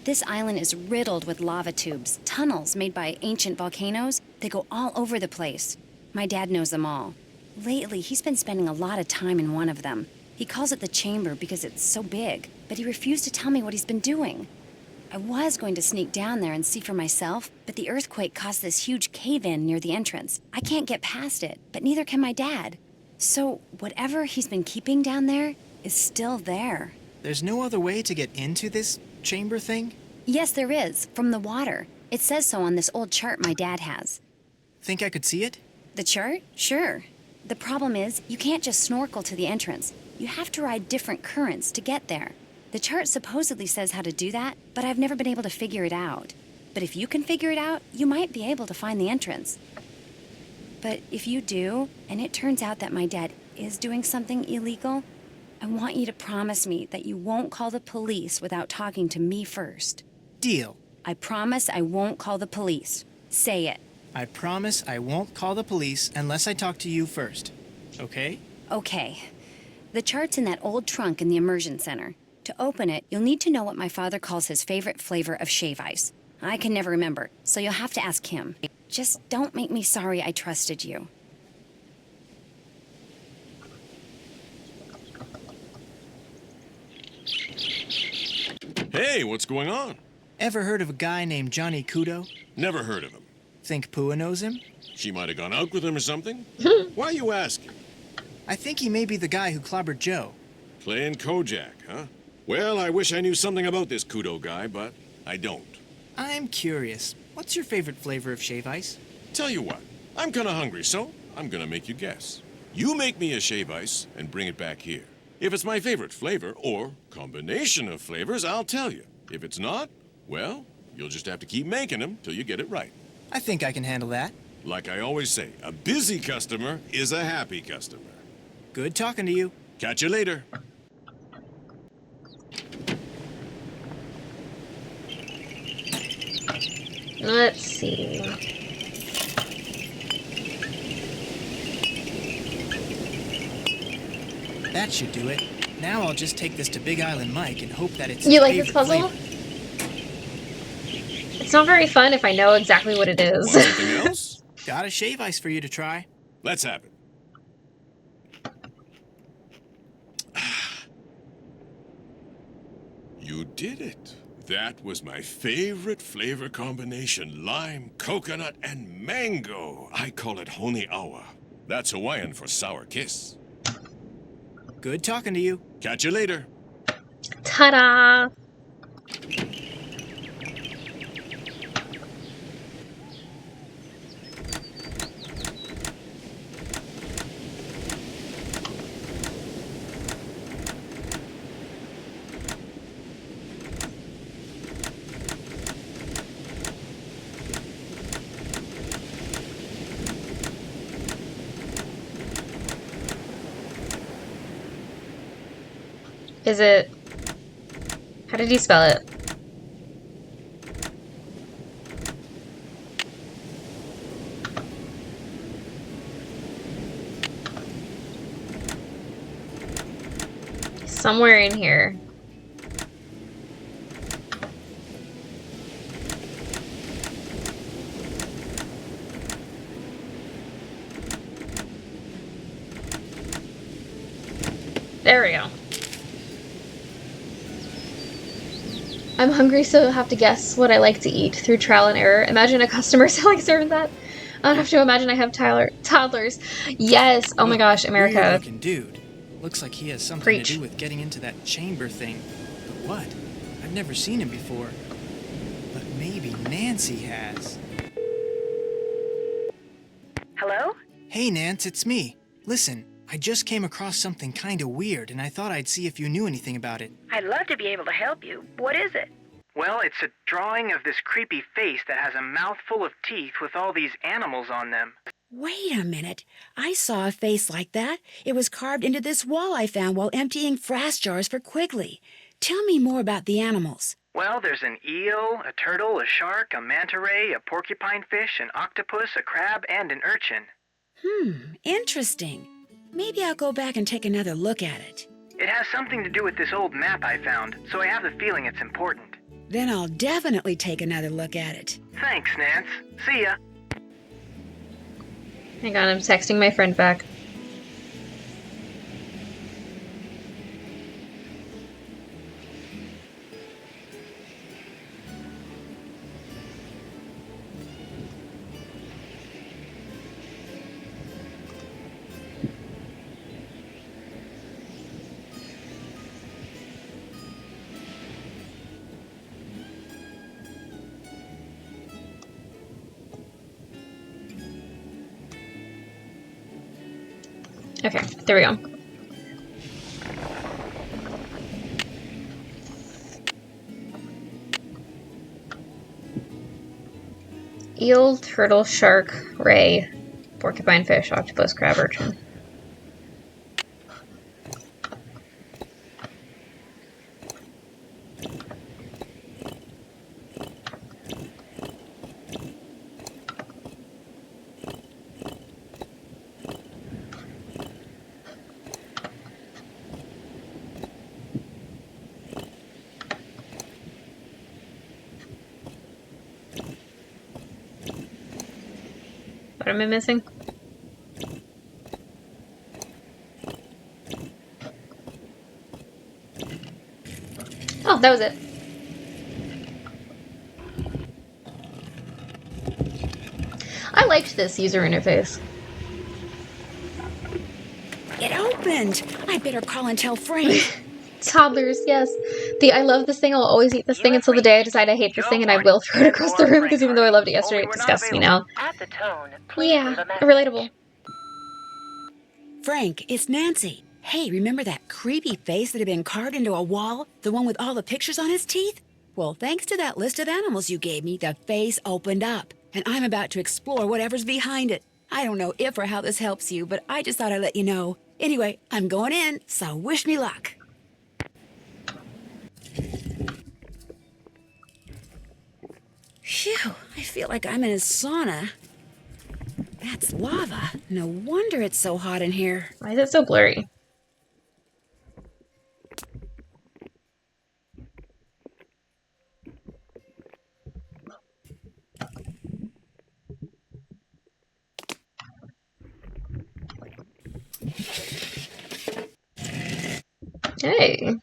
This island is riddled with lava tubes, tunnels made by ancient volcanoes. They go all over the place. My dad knows them all. Lately, he's been spending a lot of time in one of them. He calls it the chamber because it's so big, but he refused to tell me what he's been doing. I was going to sneak down there and see for myself, but the earthquake caused this huge cave-in near the entrance. I can't get past it, but neither can my dad. So whatever he's been keeping down there is still there. There's no other way to get into this chamber thing? Yes, there is, from the water. It says so on this old chart my dad has. Think I could see it? The chart? Sure. The problem is, you can't just snorkel to the entrance. You have to ride different currents to get there. The chart supposedly says how to do that, but I've never been able to figure it out. But if you can figure it out, you might be able to find the entrance. But if you do, and it turns out that my dad is doing something illegal, I want you to promise me that you won't call the police without talking to me first. Deal. I promise I won't call the police. Say it. I promise I won't call the police unless I talk to you first. Okay? Okay. The chart's in that old trunk in the immersion center. To open it, you'll need to know what my father calls his favorite flavor of shave ice. I can never remember, so you'll have to ask him. Just don't make me sorry I trusted you. Hey, what's going on? Ever heard of a guy named Johnny Kudo? Never heard of him. Think Pua knows him? She might have gone out with him or something. Why are you asking? I think he may be the guy who clobbered Joe. Playing Kojak, huh? Well, I wish I knew something about this Kudo guy, but I don't. I'm curious. What's your favorite flavor of shave ice? Tell you what, I'm kinda hungry, so I'm gonna make you guess. You make me a shave ice and bring it back here. If it's my favorite flavor, or combination of flavors, I'll tell you. If it's not, well, you'll just have to keep making them till you get it right. I think I can handle that. Like I always say, a busy customer is a happy customer. Good talking to you. Catch you later. Let's see. That should do it. Now I'll just take this to Big Island Mike and hope that it's You like this puzzle? flavor. It's not very fun if I know exactly what it is. Want something else? Got a shave ice for you to try. Let's have it. You did it. That was my favorite flavor combination. Lime, coconut, and mango. I call it Honi Awa. That's Hawaiian for sour kiss. Good talking to you. Catch you later. Ta-da! Is it... How did he spell it? somewhere in here. There we go. I'm hungry, so I have to guess what I like to eat through trial and error. Imagine a customer selling served that. I don't have to imagine I have toddlers. Yes. Oh my gosh, America. Weird-looking dude. Looks like he has something Preach. to do with getting into that chamber thing. But what? I've never seen him before. But maybe Nancy has. Hello? Hey, Nance, it's me. Listen, I just came across something kinda weird, and I thought I'd see if you knew anything about it. I'd love to be able to help you. What is it? Well, it's a drawing of this creepy face that has a mouthful of teeth with all these animals on them. Wait a minute. I saw a face like that. It was carved into this wall I found while emptying frass jars for Quigley. Tell me more about the animals. Well, there's an eel, a turtle, a shark, a manta ray, a porcupine fish, an octopus, a crab, and an urchin. Interesting. Maybe I'll go back and take another look at it. It has something to do with this old map I found, so I have the feeling it's important. Then I'll definitely take another look at it. Thanks, Nance. See ya. Hang on, I'm texting my friend back. Okay, there we go. Eel, turtle, shark, ray, porcupine fish, octopus, crab, urchin. What am I missing? Oh, that was it. I liked this user interface. It opened! I better call and tell Frank. Toddlers, yes. I love this thing. I'll always eat this thing until the day I decide I hate this thing, and I will throw it across the room because even though I loved it yesterday, it disgusts me now. At the tone, please Yeah, leave a message. relatable. Frank, it's Nancy. Hey, remember that creepy face that had been carved into a wall? The one with all the pictures on its teeth? Well, thanks to that list of animals you gave me, the face opened up, and I'm about to explore whatever's behind it. I don't know if or how this helps you, but I just thought I'd let you know. Anyway, I'm going in, so wish me luck. Phew, I feel like I'm in a sauna. That's lava. No wonder it's so hot in here. Why is it so blurry? Hey.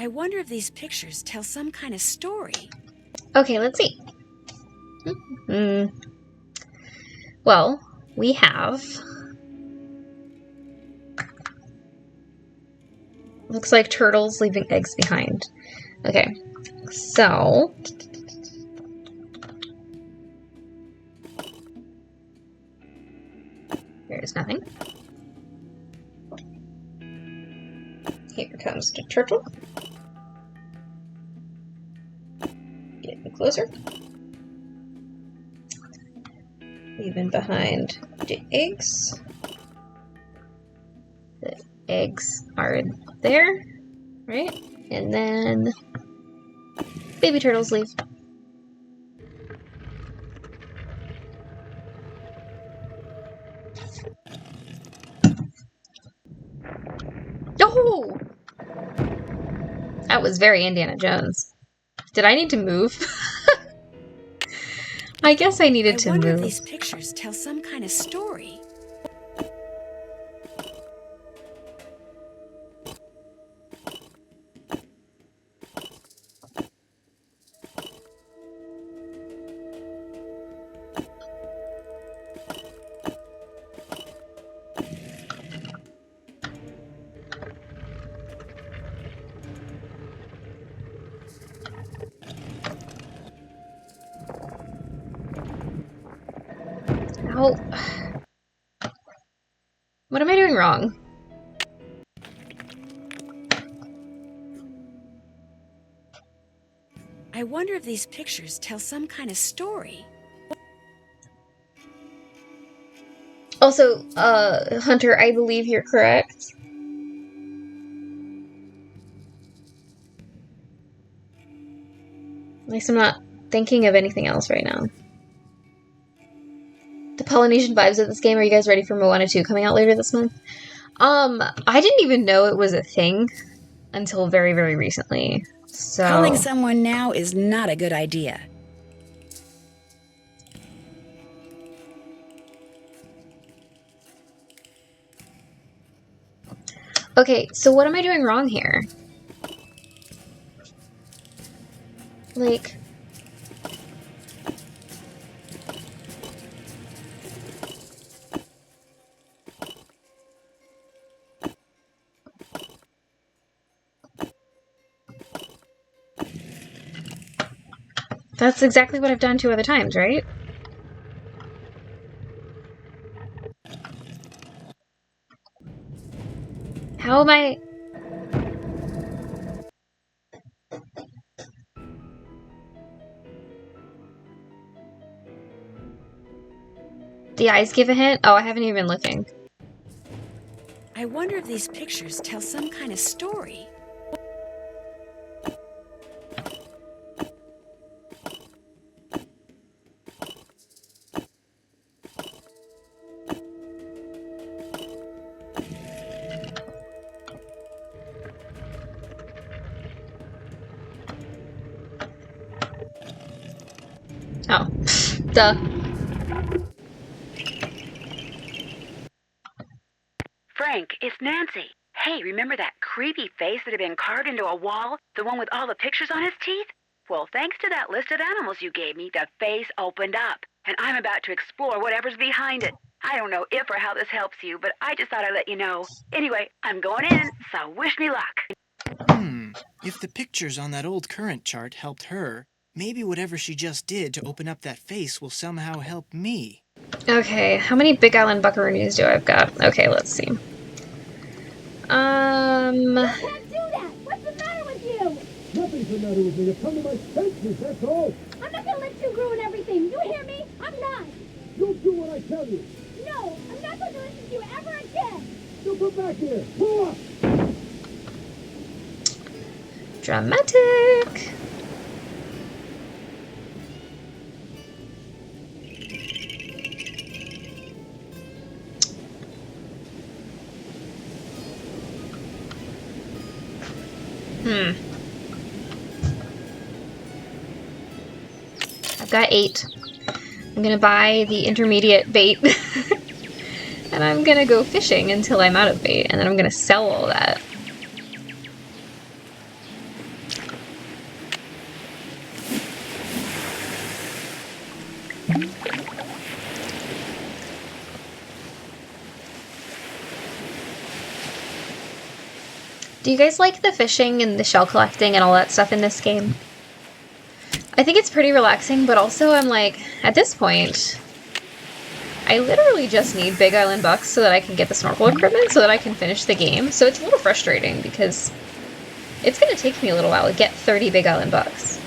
I wonder if these pictures tell some kind of story. Okay, let's see. Well, we have... Looks like turtles leaving eggs behind. Okay, so... There's nothing. Here comes the turtle. Getting closer. Leaving behind the eggs. The eggs are there, right? And then baby turtles leave. Oh! That was very Indiana Jones. Did I need to move? I guess I needed to I wonder move. if these pictures tell some kind of story. Ow. What am I doing wrong? I wonder if these pictures tell some kind of story. Also, Hunter, I believe you're correct. At least I'm not thinking of anything else right now. The Polynesian vibes of this game. Are you guys ready for Moana 2 coming out later this month? I didn't even know it was a thing until very, very recently. So Calling someone now is not a good idea. Okay, so what am I doing wrong here? Like... That's exactly what I've done 2 other times, right? How am I... The eyes give a hint? Oh, I haven't even been looking. I wonder if these pictures tell some kind of story. Oh. Duh. Frank, it's Nancy. Hey, remember that creepy face that had been carved into a wall? The one with all the pictures on his teeth? Well, thanks to that list of animals you gave me, the face opened up, and I'm about to explore whatever's behind it. I don't know if or how this helps you, but I just thought I'd let you know. Anyway, I'm going in, so wish me luck. If the pictures on that old current chart helped her, maybe whatever she just did to open up that face will somehow help me. Okay, how many Big Island buckaroonies do I've got? Okay, let's see. You can't do that! What's the matter with you? Nothing's the matter with me. I've come to my senses, that's all. I'm not gonna let you ruin everything. You hear me? I'm not. You'll do what I tell you. No, I'm not going to listen to you ever again. You'll come back here. Pull up. Dramatic. I've got 8. I'm gonna buy the intermediate bait. And I'm gonna go fishing until I'm out of bait, and then I'm gonna sell all that. Do you guys like the fishing and the shell collecting and all that stuff in this game? I think it's pretty relaxing, but also I'm like, at this point, I literally just need Big Island bucks so that I can get the snorkel equipment so that I can finish the game. So it's a little frustrating because it's going to take me a little while to get 30 Big Island bucks.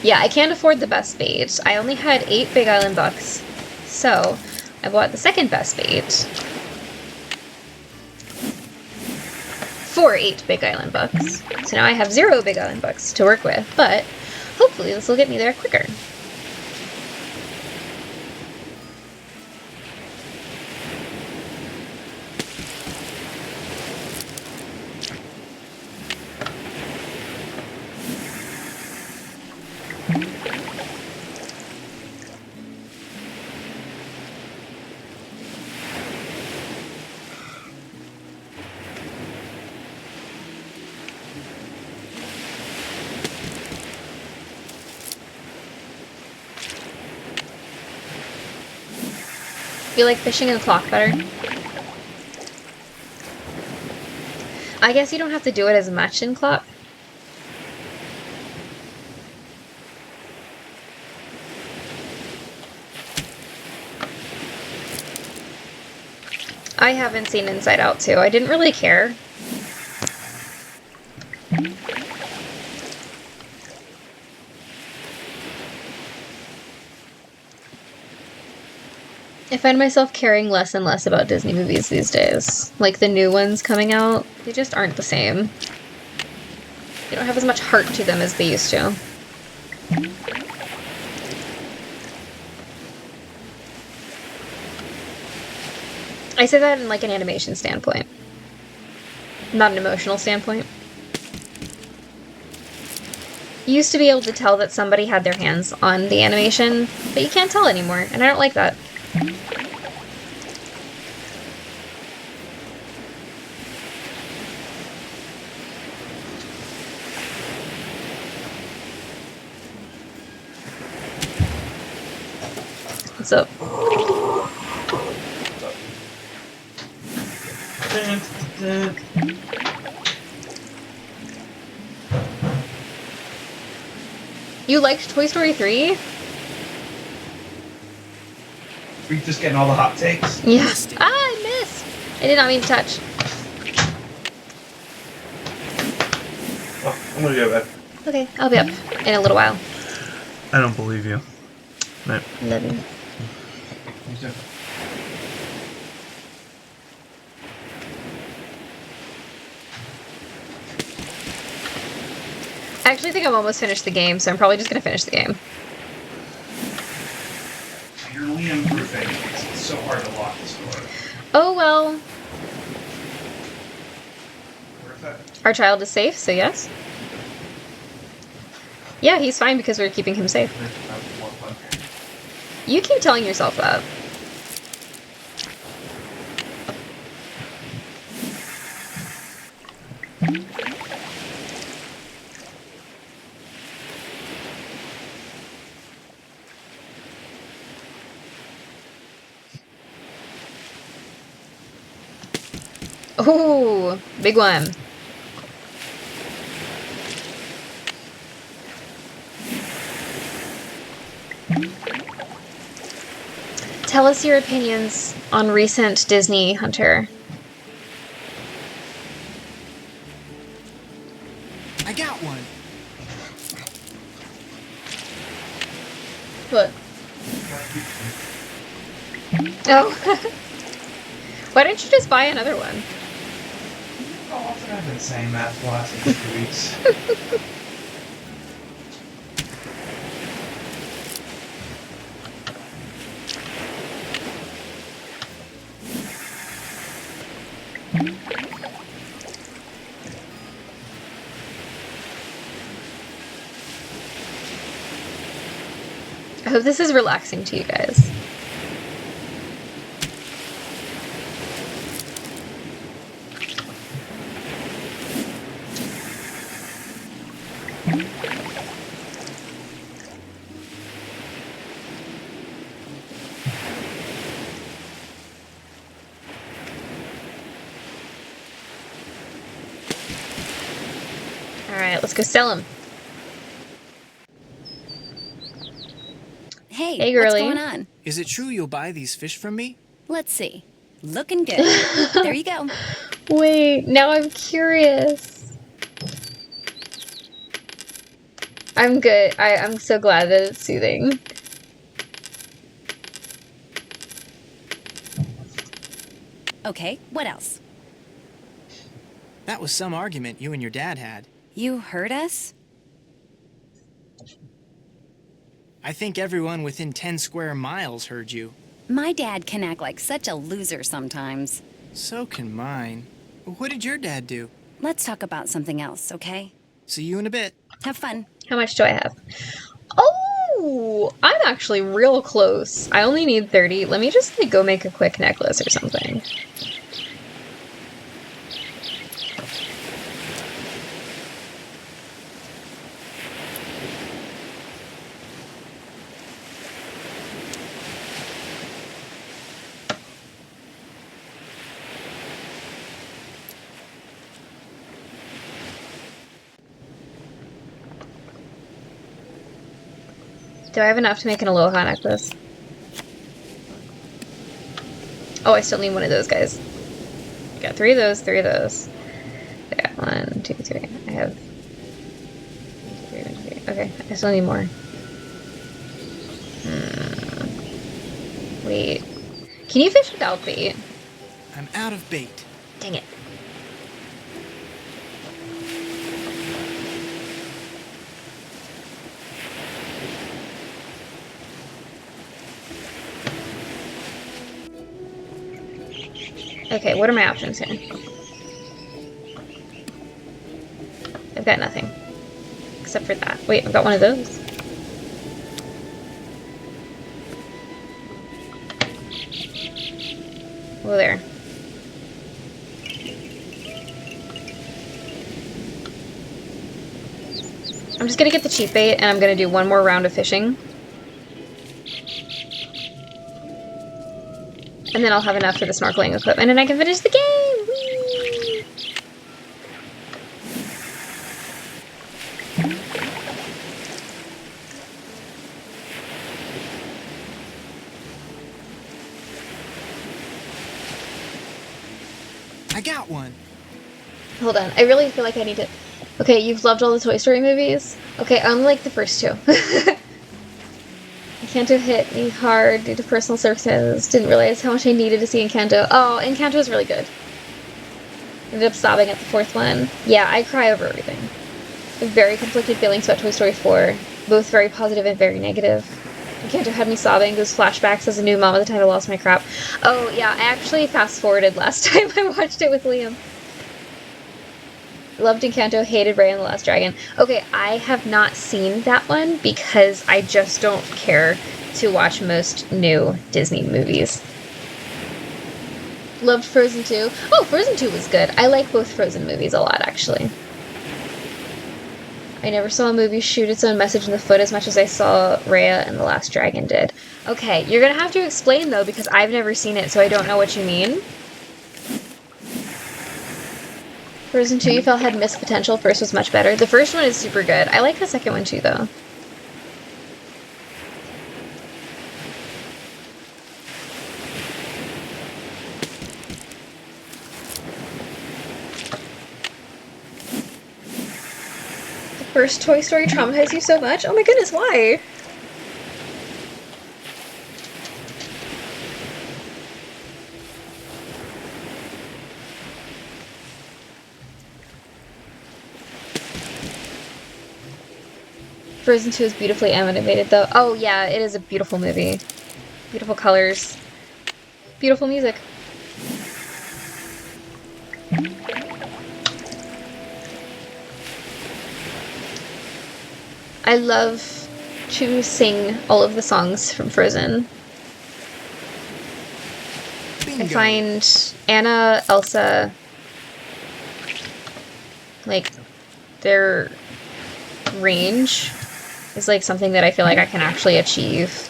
Yeah, I can't afford the best bait. I only had 8 Big Island bucks, so I bought the second best bait for 8 Big Island bucks. So now I have 0 Big Island bucks to work with, but hopefully this will get me there quicker. You like fishing in the clock better? I guess you don't have to do it as much in clock. I haven't seen Inside Out 2. I didn't really care. I find myself caring less and less about Disney movies these days. Like the new ones coming out, they just aren't the same. They don't have as much heart to them as they used to. I say that in like an animation standpoint, not an emotional standpoint. You used to be able to tell that somebody had their hands on the animation, but you can't tell anymore, and I don't like that. What's up? You liked Toy Story 3? Are you just getting all the hot takes? Yeah. Ah, I missed! I did not mean to touch. Oh, I'm gonna go to bed. Okay, I'll be up in a little while. I don't believe you. No. Love you. You too. I actually think I'm almost finished the game, so I'm probably just gonna finish the game. You're Liam proofing. It's so hard to lock this door. Oh well. Our child is safe, so yes. Yeah, he's fine because we're keeping him safe. You keep telling yourself that. Ooh, big one. Tell us your opinions on recent Disney Hunter. I got one. What? Oh. Why don't you just buy another one? How often I've been saying that for the last 2 weeks. I hope this is relaxing to you guys. Alright, let's go sell them. Hey, Hey, what's girly. going on? Is it true you'll buy these fish from me? Let's see. Looking good. There you go. Wait, now I'm curious. I'm good. I'm so glad that it's soothing. Okay, what else? That was some argument you and your dad had. You heard us? I think everyone within 10 square miles heard you. My dad can act like such a loser sometimes. So can mine. What did your dad do? Let's talk about something else, okay? See you in a bit. Have fun. How much do I have? Oh, I'm actually real close. I only need 30. Let me just like go make a quick necklace or something. Do I have enough to make an aloha necklace? Oh, I still need one of those guys. Got 3 of those, 3 of those. I got 1, 2, 3. I have 3, 3. Okay, I still need more. Wait. Can you fish without bait? I'm out of bait. Dang it. Okay, what are my options here? I've got nothing. Except for that. Wait, I've got one of those. Oh, there. I'm just gonna get the cheap bait, and I'm gonna do one more round of fishing. And then I'll have enough for the snorkeling equipment, and I can finish the game! Whee! I got one. Hold on, I really feel like I need to... Okay, you've loved all the Toy Story movies? Okay, I only like the first 2. Encanto hit me hard due to personal circumstances. Didn't realize how much I needed to see Encanto. Oh, Encanto is really good. Ended up sobbing at the 4th one. Yeah, I cry over everything. Very conflicted feelings about Toy Story 4. Both very positive and very negative. Encanto had me sobbing. Those flashbacks as a new mom at the time I lost my crap. Oh, yeah, I actually fast-forwarded last time I watched it with Liam. Loved Encanto, hated Raya and the Last Dragon. Okay, I have not seen that one because I just don't care to watch most new Disney movies. Loved Frozen 2. Oh, Frozen 2 was good. I like both Frozen movies a lot, actually. I never saw a movie shoot its own message in the foot as much as I saw Raya and the Last Dragon did. Okay, you're gonna have to explain, though, because I've never seen it, so I don't know what you mean. Frozen 2 you felt had missed potential. First was much better. The first one is super good. I like the second one too, though. The first Toy Story traumatized you so much? Oh my goodness, why? Frozen 2 is beautifully animated, though. Oh, yeah, it is a beautiful movie. Beautiful colors. Beautiful music. I love to sing all of the songs from Frozen. Bingo. I find Anna, Elsa, like, their range is like something that I feel like I can actually achieve.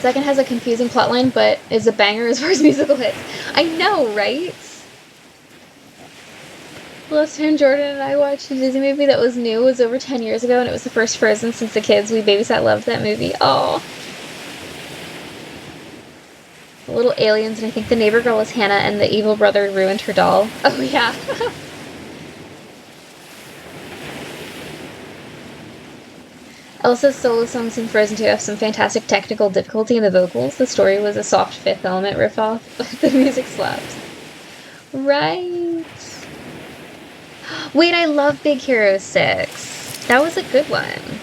Second has a confusing plotline, but is a banger as far as musical hits. I know, right? Last time Jordan and I watched a Disney movie that was new was over 10 years ago, and it was the first Frozen since the kids we babysat loved that movie. Oh. The little aliens, and I think the neighbor girl was Hannah, and the evil brother ruined her doll. Oh, yeah. Elsa's solo songs in Frozen 2 have some fantastic technical difficulty in the vocals. The story was a soft Fifth Element ripoff, but the music slaps. Right. Wait, I love Big Hero 6. That was a good one.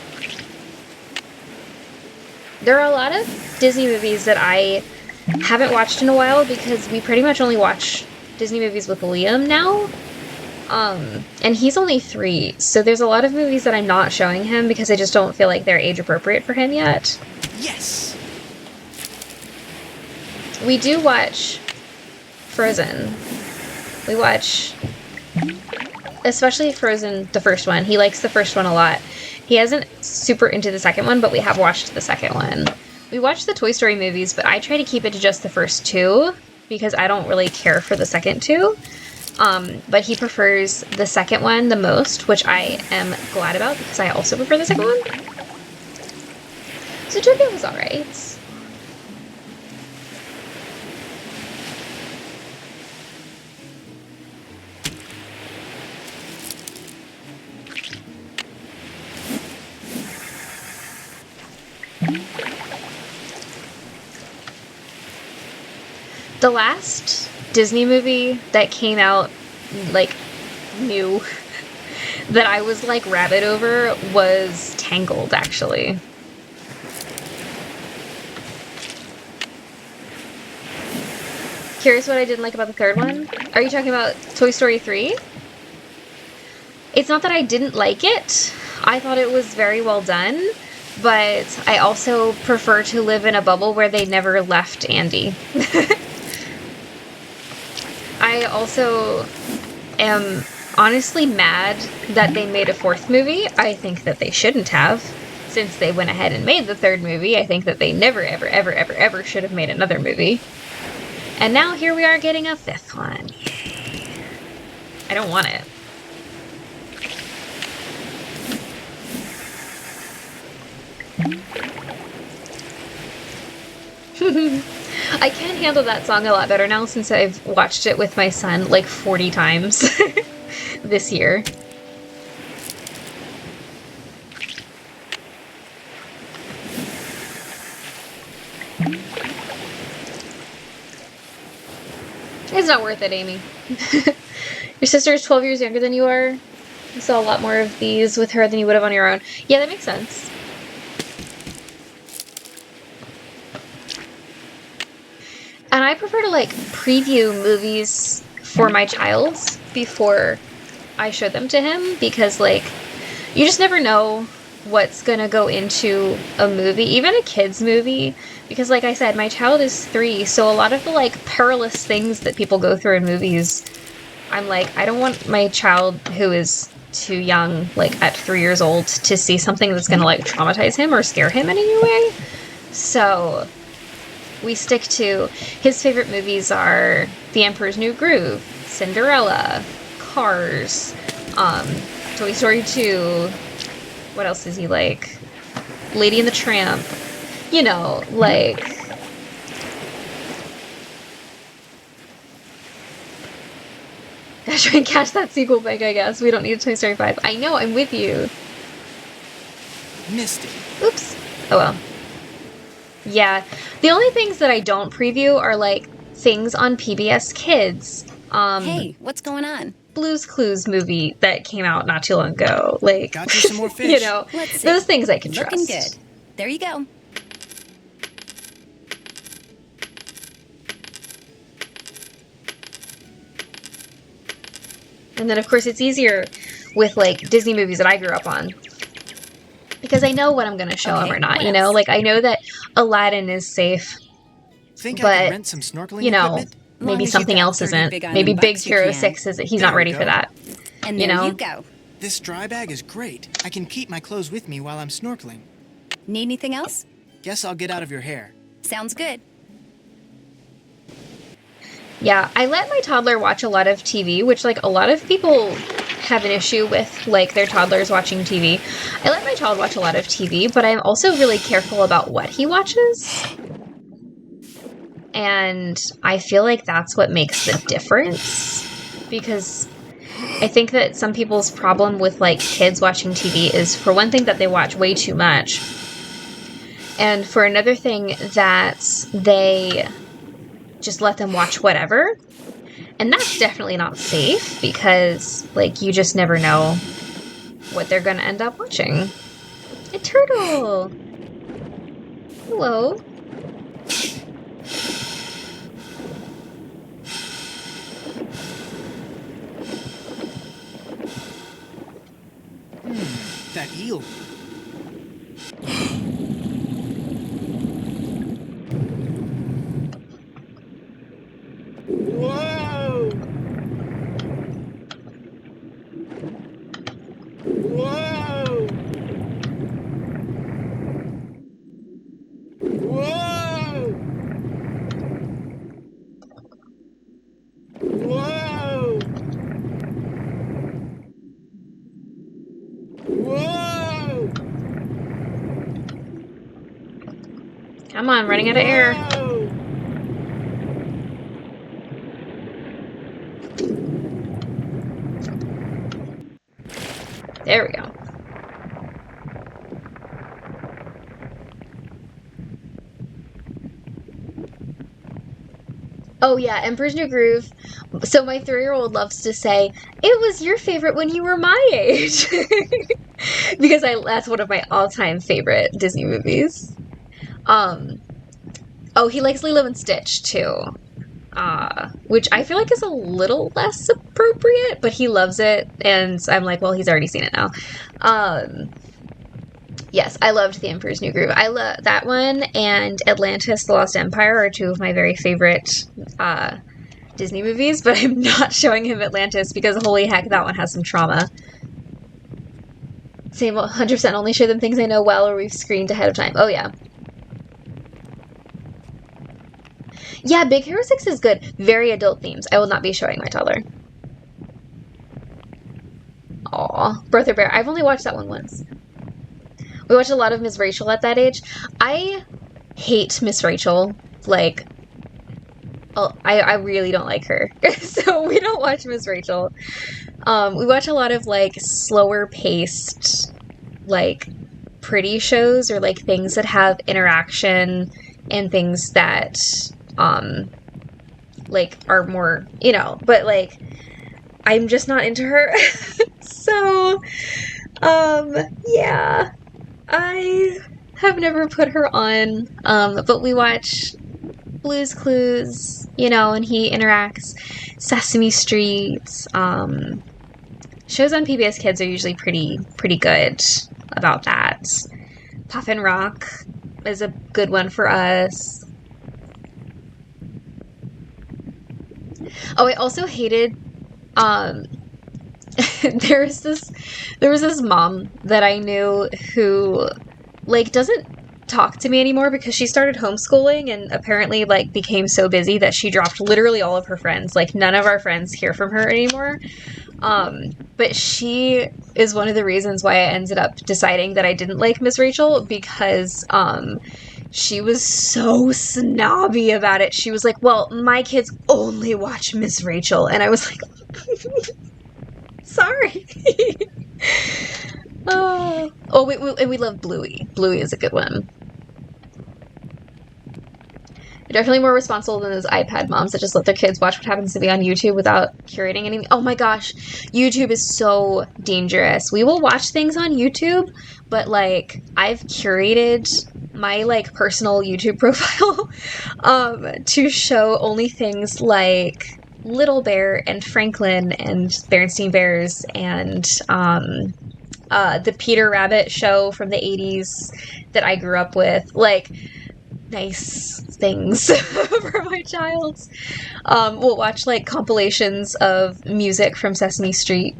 There are a lot of Disney movies that I haven't watched in a while because we pretty much only watch Disney movies with Liam now. And he's only 3, so there's a lot of movies that I'm not showing him because I just don't feel like they're age appropriate for him yet. Yes! We do watch Frozen. We watch, especially Frozen, the first one. He likes the first one a lot. He isn't super into the second one, but we have watched the second one. We watch the Toy Story movies, but I try to keep it to just the first 2 because I don't really care for the second 2. But he prefers the second one the most, which I am glad about because I also prefer the second one. So Jojo was alright. The last Disney movie that came out, like, new, that I was, like, rabid over was Tangled, actually. Curious what I didn't like about the third one? Are you talking about Toy Story 3? It's not that I didn't like it. I thought it was very well done, but I also prefer to live in a bubble where they never left Andy. I also am honestly mad that they made a 4th movie. I think that they shouldn't have. Since they went ahead and made the 3rd movie, I think that they never, ever, ever, ever, ever should have made another movie. And now here we are getting a 5th one. Yay. I don't want it. I can handle that song a lot better now since I've watched it with my son like 40 times this year. It's not worth it, Amy. Your sister is 12 years younger than you are. You saw a lot more of these with her than you would have on your own. Yeah, that makes sense. And I prefer to, like, preview movies for my child before I show them to him because, like, you just never know what's gonna go into a movie, even a kid's movie, because, like I said, my child is 3, so a lot of the, like, perilous things that people go through in movies, I'm like, I don't want my child who is too young, like, at 3 years old, to see something that's gonna, like, traumatize him or scare him in any way. So we stick to his favorite movies are The Emperor's New Groove, Cinderella, Cars, Toy Story 2. What else does he like? Lady and the Tramp. You know, like, gotta try and catch that sequel bag, I guess. We don't need a Toy Story 5. I know, I'm with you. Missed it. Oops. Oh well. Yeah. The only things that I don't preview are, like, things on PBS Kids. Hey, what's going on? Blue's Clues movie that came out not too long ago. Like, got you some more fish. You know, Let's see. those things I can Looking trust. good. There you go. And then, of course, it's easier with, like, Disney movies that I grew up on. Because I know what I'm going to show them or not, you know? Like, I know that Aladdin is safe. Think but, I could rent some snorkeling you know, equipment? maybe something else isn't. Maybe Big Hero 6 isn't. He's not ready for that. And you there know? you go. This dry bag is great. I can keep my clothes with me while I'm snorkeling. Need anything else? Guess I'll get out of your hair. Sounds good. Yeah, I let my toddler watch a lot of TV, which, like, a lot of people have an issue with, like, their toddlers watching TV. I let my child watch a lot of TV, but I'm also really careful about what he watches. And I feel like that's what makes the difference. Because I think that some people's problem with, like, kids watching TV is, for one thing, that they watch way too much. And for another thing, that they just let them watch whatever. And that's definitely not safe because, like, you just never know what they're gonna end up watching. A turtle! Hello. That eel. Whoa! Whoa! Whoa! Whoa! Whoa! Come on, running out of air. There we go. Oh yeah, Emperor's New Groove. So my 3-year-old loves to say, it was your favorite when you were my age. Because that's one of my all-time favorite Disney movies. Oh, he likes Lilo and Stitch too. Which I feel like is a little less appropriate, but he loves it, and I'm like, well, he's already seen it now. Yes, I loved The Emperor's New Groove. I love that one, and Atlantis: The Lost Empire are two of my very favorite Disney movies, but I'm not showing him Atlantis because holy heck, that one has some trauma. Same 100% only show them things I know well or we've screened ahead of time. Oh yeah. Yeah, Big Hero 6 is good. Very adult themes. I will not be showing my toddler. Aw, Bertha Bear. I've only watched that one once. We watched a lot of Miss Rachel at that age. I hate Miss Rachel. Like, I really don't like her. So we don't watch Miss Rachel. We watch a lot of, like, slower paced, like, pretty shows or, like, things that have interaction and things that, like, are more, you know, but, like, I'm just not into her. So, yeah. I have never put her on, but we watch Blue's Clues, you know, and he interacts, Sesame Street, shows on PBS Kids are usually pretty good about that. Puffin Rock is a good one for us. Oh, I also hated, there was this mom that I knew who, like, doesn't talk to me anymore because she started homeschooling and apparently, like, became so busy that she dropped literally all of her friends. Like, none of our friends hear from her anymore. But she is one of the reasons why I ended up deciding that I didn't like Miss Rachel because, she was so snobby about it. She was like, well, my kids only watch Miss Rachel. And I was like, sorry. We love Bluey. Bluey is a good one. They're definitely more responsible than those iPad moms that just let their kids watch what happens to be on YouTube without curating anything. Oh my gosh, YouTube is so dangerous. We will watch things on YouTube, but, like, I've curated my, like, personal YouTube profile to show only things like Little Bear and Franklin and Berenstain Bears and the Peter Rabbit show from the 80s that I grew up with. Like, nice things for my child. We'll watch, like, compilations of music from Sesame Street.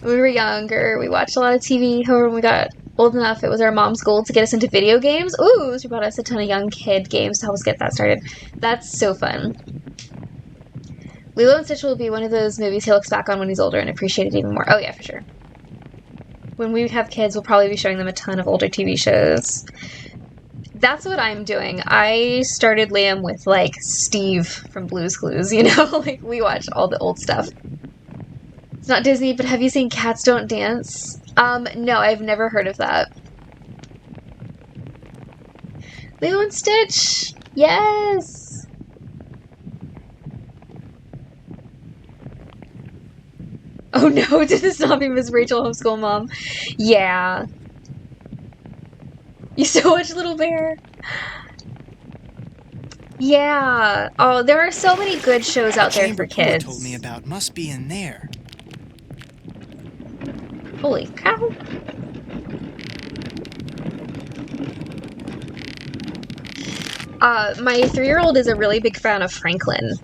When we were younger, we watched a lot of TV. However, when we got old enough, it was our mom's goal to get us into video games. Ooh, she bought us a ton of young kid games to help us get that started. That's so fun. Lilo and Stitch will be one of those movies he looks back on when he's older and appreciate it even more. Oh yeah, for sure. When we have kids, we'll probably be showing them a ton of older TV shows. That's what I'm doing. I started Liam with, like, Steve from Blue's Clues, you know? Like, we watch all the old stuff. It's not Disney, but have you seen Cats Don't Dance? No, I've never heard of that. Lilo and Stitch! Yes! Oh no, did this not be Miss Rachel Homeschool Mom? Yeah. You so watch Little Bear? Yeah. Oh, there are so many good shows out there for kids. Told me about must be in there. Holy cow. My 3-year-old is a really big fan of Franklin.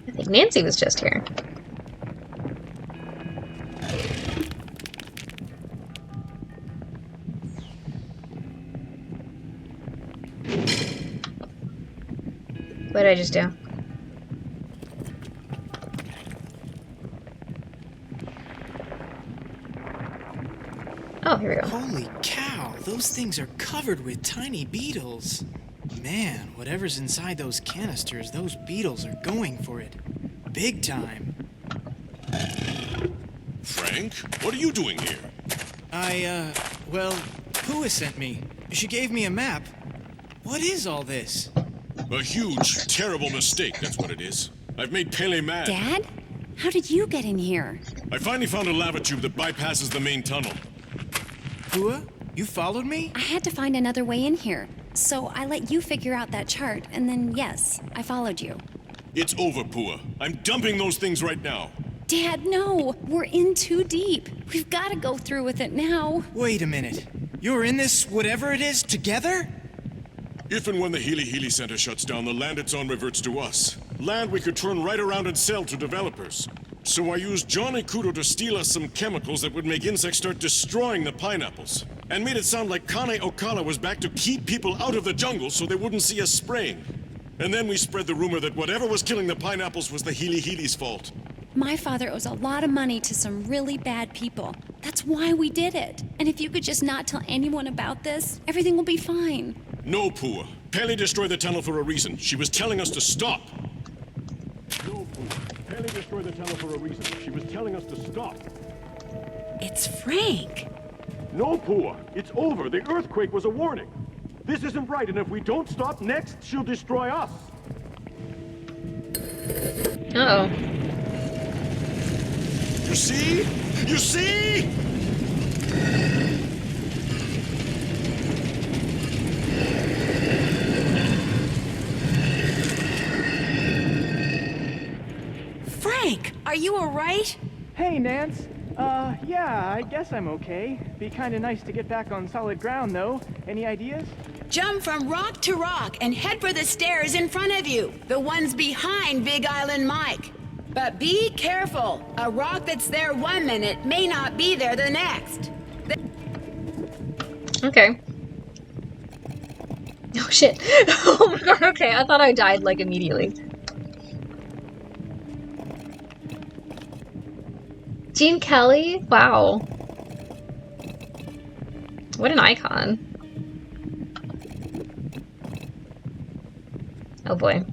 I think Nancy was just here. What did I just do? Oh, here we go. Holy cow, those things are covered with tiny beetles. Man, whatever's inside those canisters, those beetles are going for it. Big time. Frank, what are you doing here? Well, Pua sent me. She gave me a map. What is all this? A huge, terrible mistake, that's what it is. I've made Pele mad. Dad? How did you get in here? I finally found a lava tube that bypasses the main tunnel. Pua, you followed me? I had to find another way in here. So I let you figure out that chart, and then yes, I followed you. It's over, Pua. I'm dumping those things right now. Dad, no! We're in too deep. We've got to go through with it now. Wait a minute. You're in this whatever it is together? If and when the Healy Healy Center shuts down, the land it's on reverts to us. Land we could turn right around and sell to developers. So I used Johnny Kudo to steal us some chemicals that would make insects start destroying the pineapples. And made it sound like Kane Okala was back to keep people out of the jungle so they wouldn't see us spraying. And then we spread the rumor that whatever was killing the pineapples was the Healy Healy's fault. My father owes a lot of money to some really bad people. That's why we did it. And if you could just not tell anyone about this, everything will be fine. No, Pua. Pele destroyed the tunnel for a reason. She was telling us to stop. No, Pua. Pele destroyed the tunnel for a reason. She was telling us to stop. It's Frank. No, Pua. It's over. The earthquake was a warning. This isn't right, and if we don't stop next, she'll destroy us. Uh-oh. You see? You see? Frank, are you all right? Hey, Nance. Yeah, I guess I'm okay. Be kinda nice to get back on solid ground, though. Any ideas? Jump from rock to rock and head for the stairs in front of you. The ones behind Big Island Mike. But be careful. A rock that's there 1 minute may not be there the next. Okay. Oh shit. Oh my god, okay. I thought I died like immediately. Gene Kelly? Wow. What an icon. Oh boy.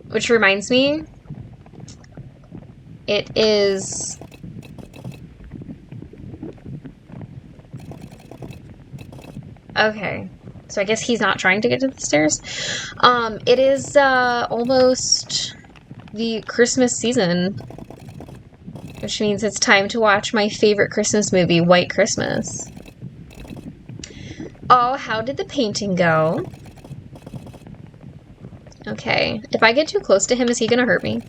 Which reminds me, it is... Okay. So I guess he's not trying to get to the stairs. It is almost the Christmas season, which means it's time to watch my favorite Christmas movie, White Christmas. Oh, how did the painting go? Okay. Okay. If I get too close to him, is he gonna hurt me?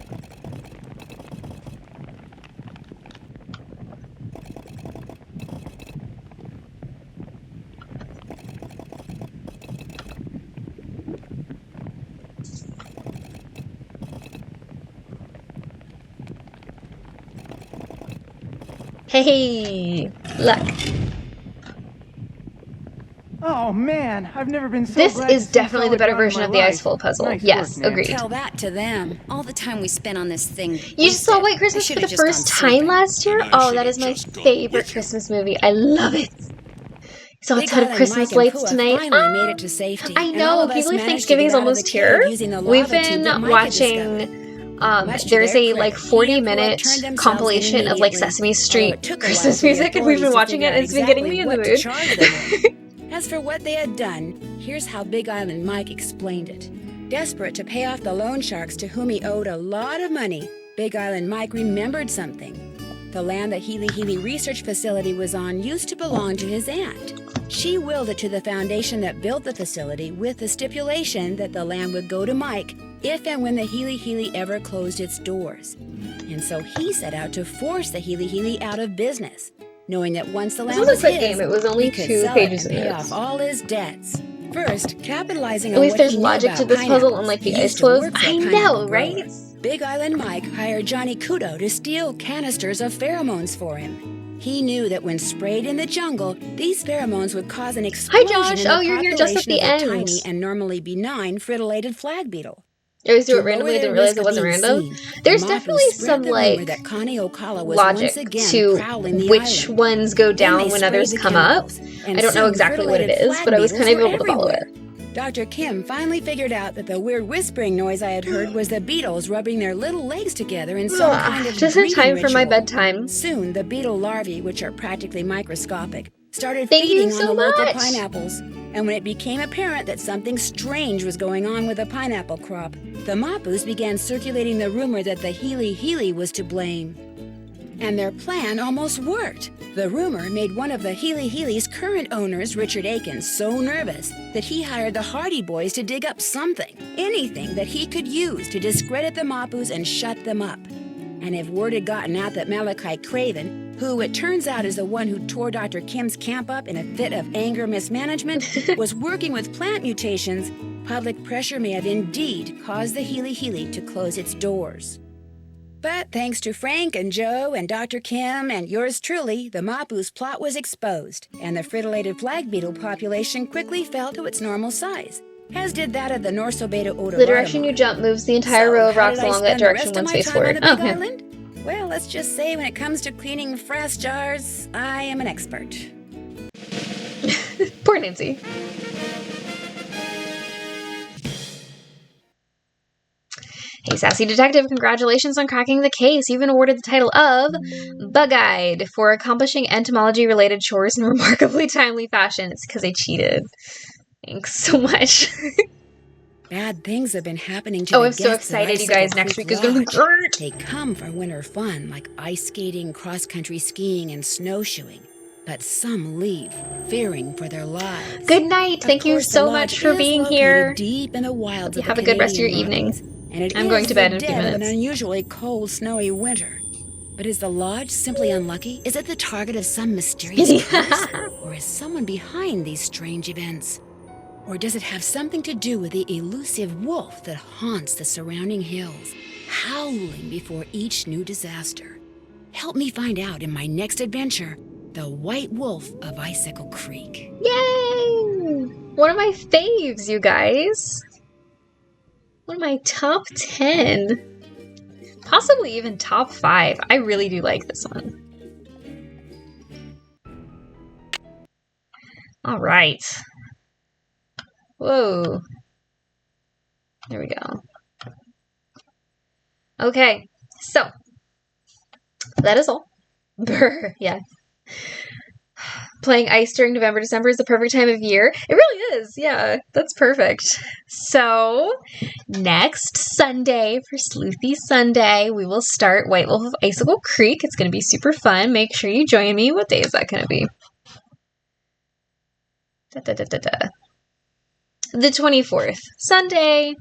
Hey, luck. Oh man, I've never been so This glad is to see definitely the solid better ground in version my of the life. Ice Full puzzle. Nice Yes, work, Nan. agreed. Tell that to them. All the time we spent on this thing. You just saw White Christmas for the first time last year? Oh, that is my favorite Christmas movie. I love it. Saw a Big ton of Island Christmas Mike and lights Pua tonight. finally made it to safety. I and all know. of Can you us believe managed to Thanksgiving get is out of the almost cave here? using the We've lava tube been that Mike had discovered. watching. Much to There's their a like credit, 40-minute turned themselves in compilation of like immediately, Sesame although Street it took a Christmas while for the music, and we've been authorities to watching it. figure And out it's been getting me in the exactly what to mood. charge them with. As for what they had done, here's how Big Island Mike explained it. Desperate to pay off the loan sharks to whom he owed a lot of money, Big Island Mike remembered something. The land the Healy Healy Research Facility was on used to belong to his aunt. She willed it to the foundation that built the facility with the stipulation that the land would go to Mike if and when the Healy Healy ever closed its doors. And so he set out to force the Healy Healy out of business, knowing that once the land was a was quick his, game. It was only he could 2 sell pages it and of pay notes. off all his debts. First, capitalizing At on least what there's he knew logic to about this puzzle, pineapples. unlike the He ice used to flows. work for a I pineapple know, grower. right? Big Island Mike hired Johnny Kudo to steal canisters of pheromones for him. He knew that when sprayed in the jungle, these pheromones would cause an explosion Josh. in the Oh, you're here just at population the of the end. tiny and normally benign frittalated flag beetle. I always do To it randomly. lower Didn't their realize risk it of wasn't being random. seen, There's the definitely Mapu spread some the rumor like that Connie Ocala was logic once again to prowling the which island. ones go Then down they when sprayed others the come up. chemicals, I and don't know soon exactly what it frittalated is, flag but I was beetles kind of were able to follow everywhere. it. Dr. Kim finally figured out that the weird whispering noise I had heard was the beetles rubbing their little legs together in some kind of Just in breeding time for my ritual. bedtime. Soon, the beetle larvae, which are practically microscopic, started Thank you feeding so on the local much. pineapples. And when it became apparent that something strange was going on with the pineapple crop, the Mapus began circulating the rumor that the Healy Healy was to blame. And their plan almost worked. The rumor made one of the Healy Healy's current owners, Richard Aiken, so nervous that he hired the Hardy Boys to dig up something, anything that he could use to discredit the Mapus and shut them up. And if word had gotten out that Malachi Craven, who it turns out is the one who tore Dr. Kim's camp up in a fit of anger mismanagement, was working with plant mutations, public pressure may have indeed caused the Healy Healy to close its doors. But thanks to Frank and Joe and Dr. Kim and yours truly, the Mapu's plot was exposed, and the frittalated flag beetle population quickly fell to its normal size, as did that of the Norsobeta odorata. The direction you jump moves the entire row of how rocks did I along that spend the direction rest one of my space time forward. on the Big Okay. Island? Well, let's just say when it comes to cleaning frass jars, I am an expert. Poor Nancy. Hey, Sassy Detective, congratulations on cracking the case. You've been awarded the title of Bug-Eyed for accomplishing entomology-related chores in remarkably timely fashion. It's because I cheated. Thanks so much. Bad things have been happening to Oh, the I'm so guests of excited, you Icicle guys. Next Creek week is going to be Lodge. great. They come for winter fun, like ice skating, cross-country skiing, and snowshoeing. But some leave, fearing for their lives. Good night. Thank you course, the so lodge much for is being located here. Deep in the wilds You of have the a good rest of your Canadian Rockies, evening. and it I'm is going to bed in a the few dead of minutes. an unusually cold, snowy winter. But is the lodge simply unlucky? Is it the target of some mysterious curse? Or is someone behind these strange events? Or does it have something to do with the elusive wolf that haunts the surrounding hills, howling before each new disaster? Help me find out in my next adventure, The White Wolf of Icicle Creek. Yay! One of my faves, you guys. One of my top 10. Possibly even top 5. I really do like this one. All right. Whoa. There we go. Okay, so that is all. Brr, yeah. Playing ice during November, December is the perfect time of year. It really is. Yeah, that's perfect. So, next Sunday for Sleuthy Sunday, we will start White Wolf of Icicle Creek. It's going to be super fun. Make sure you join me. What day is that going to be? The 24th. Sunday.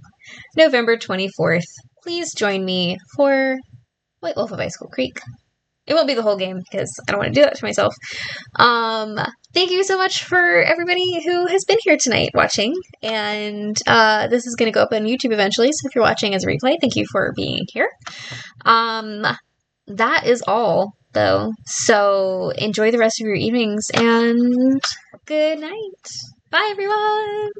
November 24th. Please join me for White Wolf of Icicle Creek. It won't be the whole game because I don't want to do that to myself. Thank you so much for everybody who has been here tonight watching. And this is going to go up on YouTube eventually. So if you're watching as a replay, thank you for being here. That is all, though. So enjoy the rest of your evenings and good night. Bye, everyone.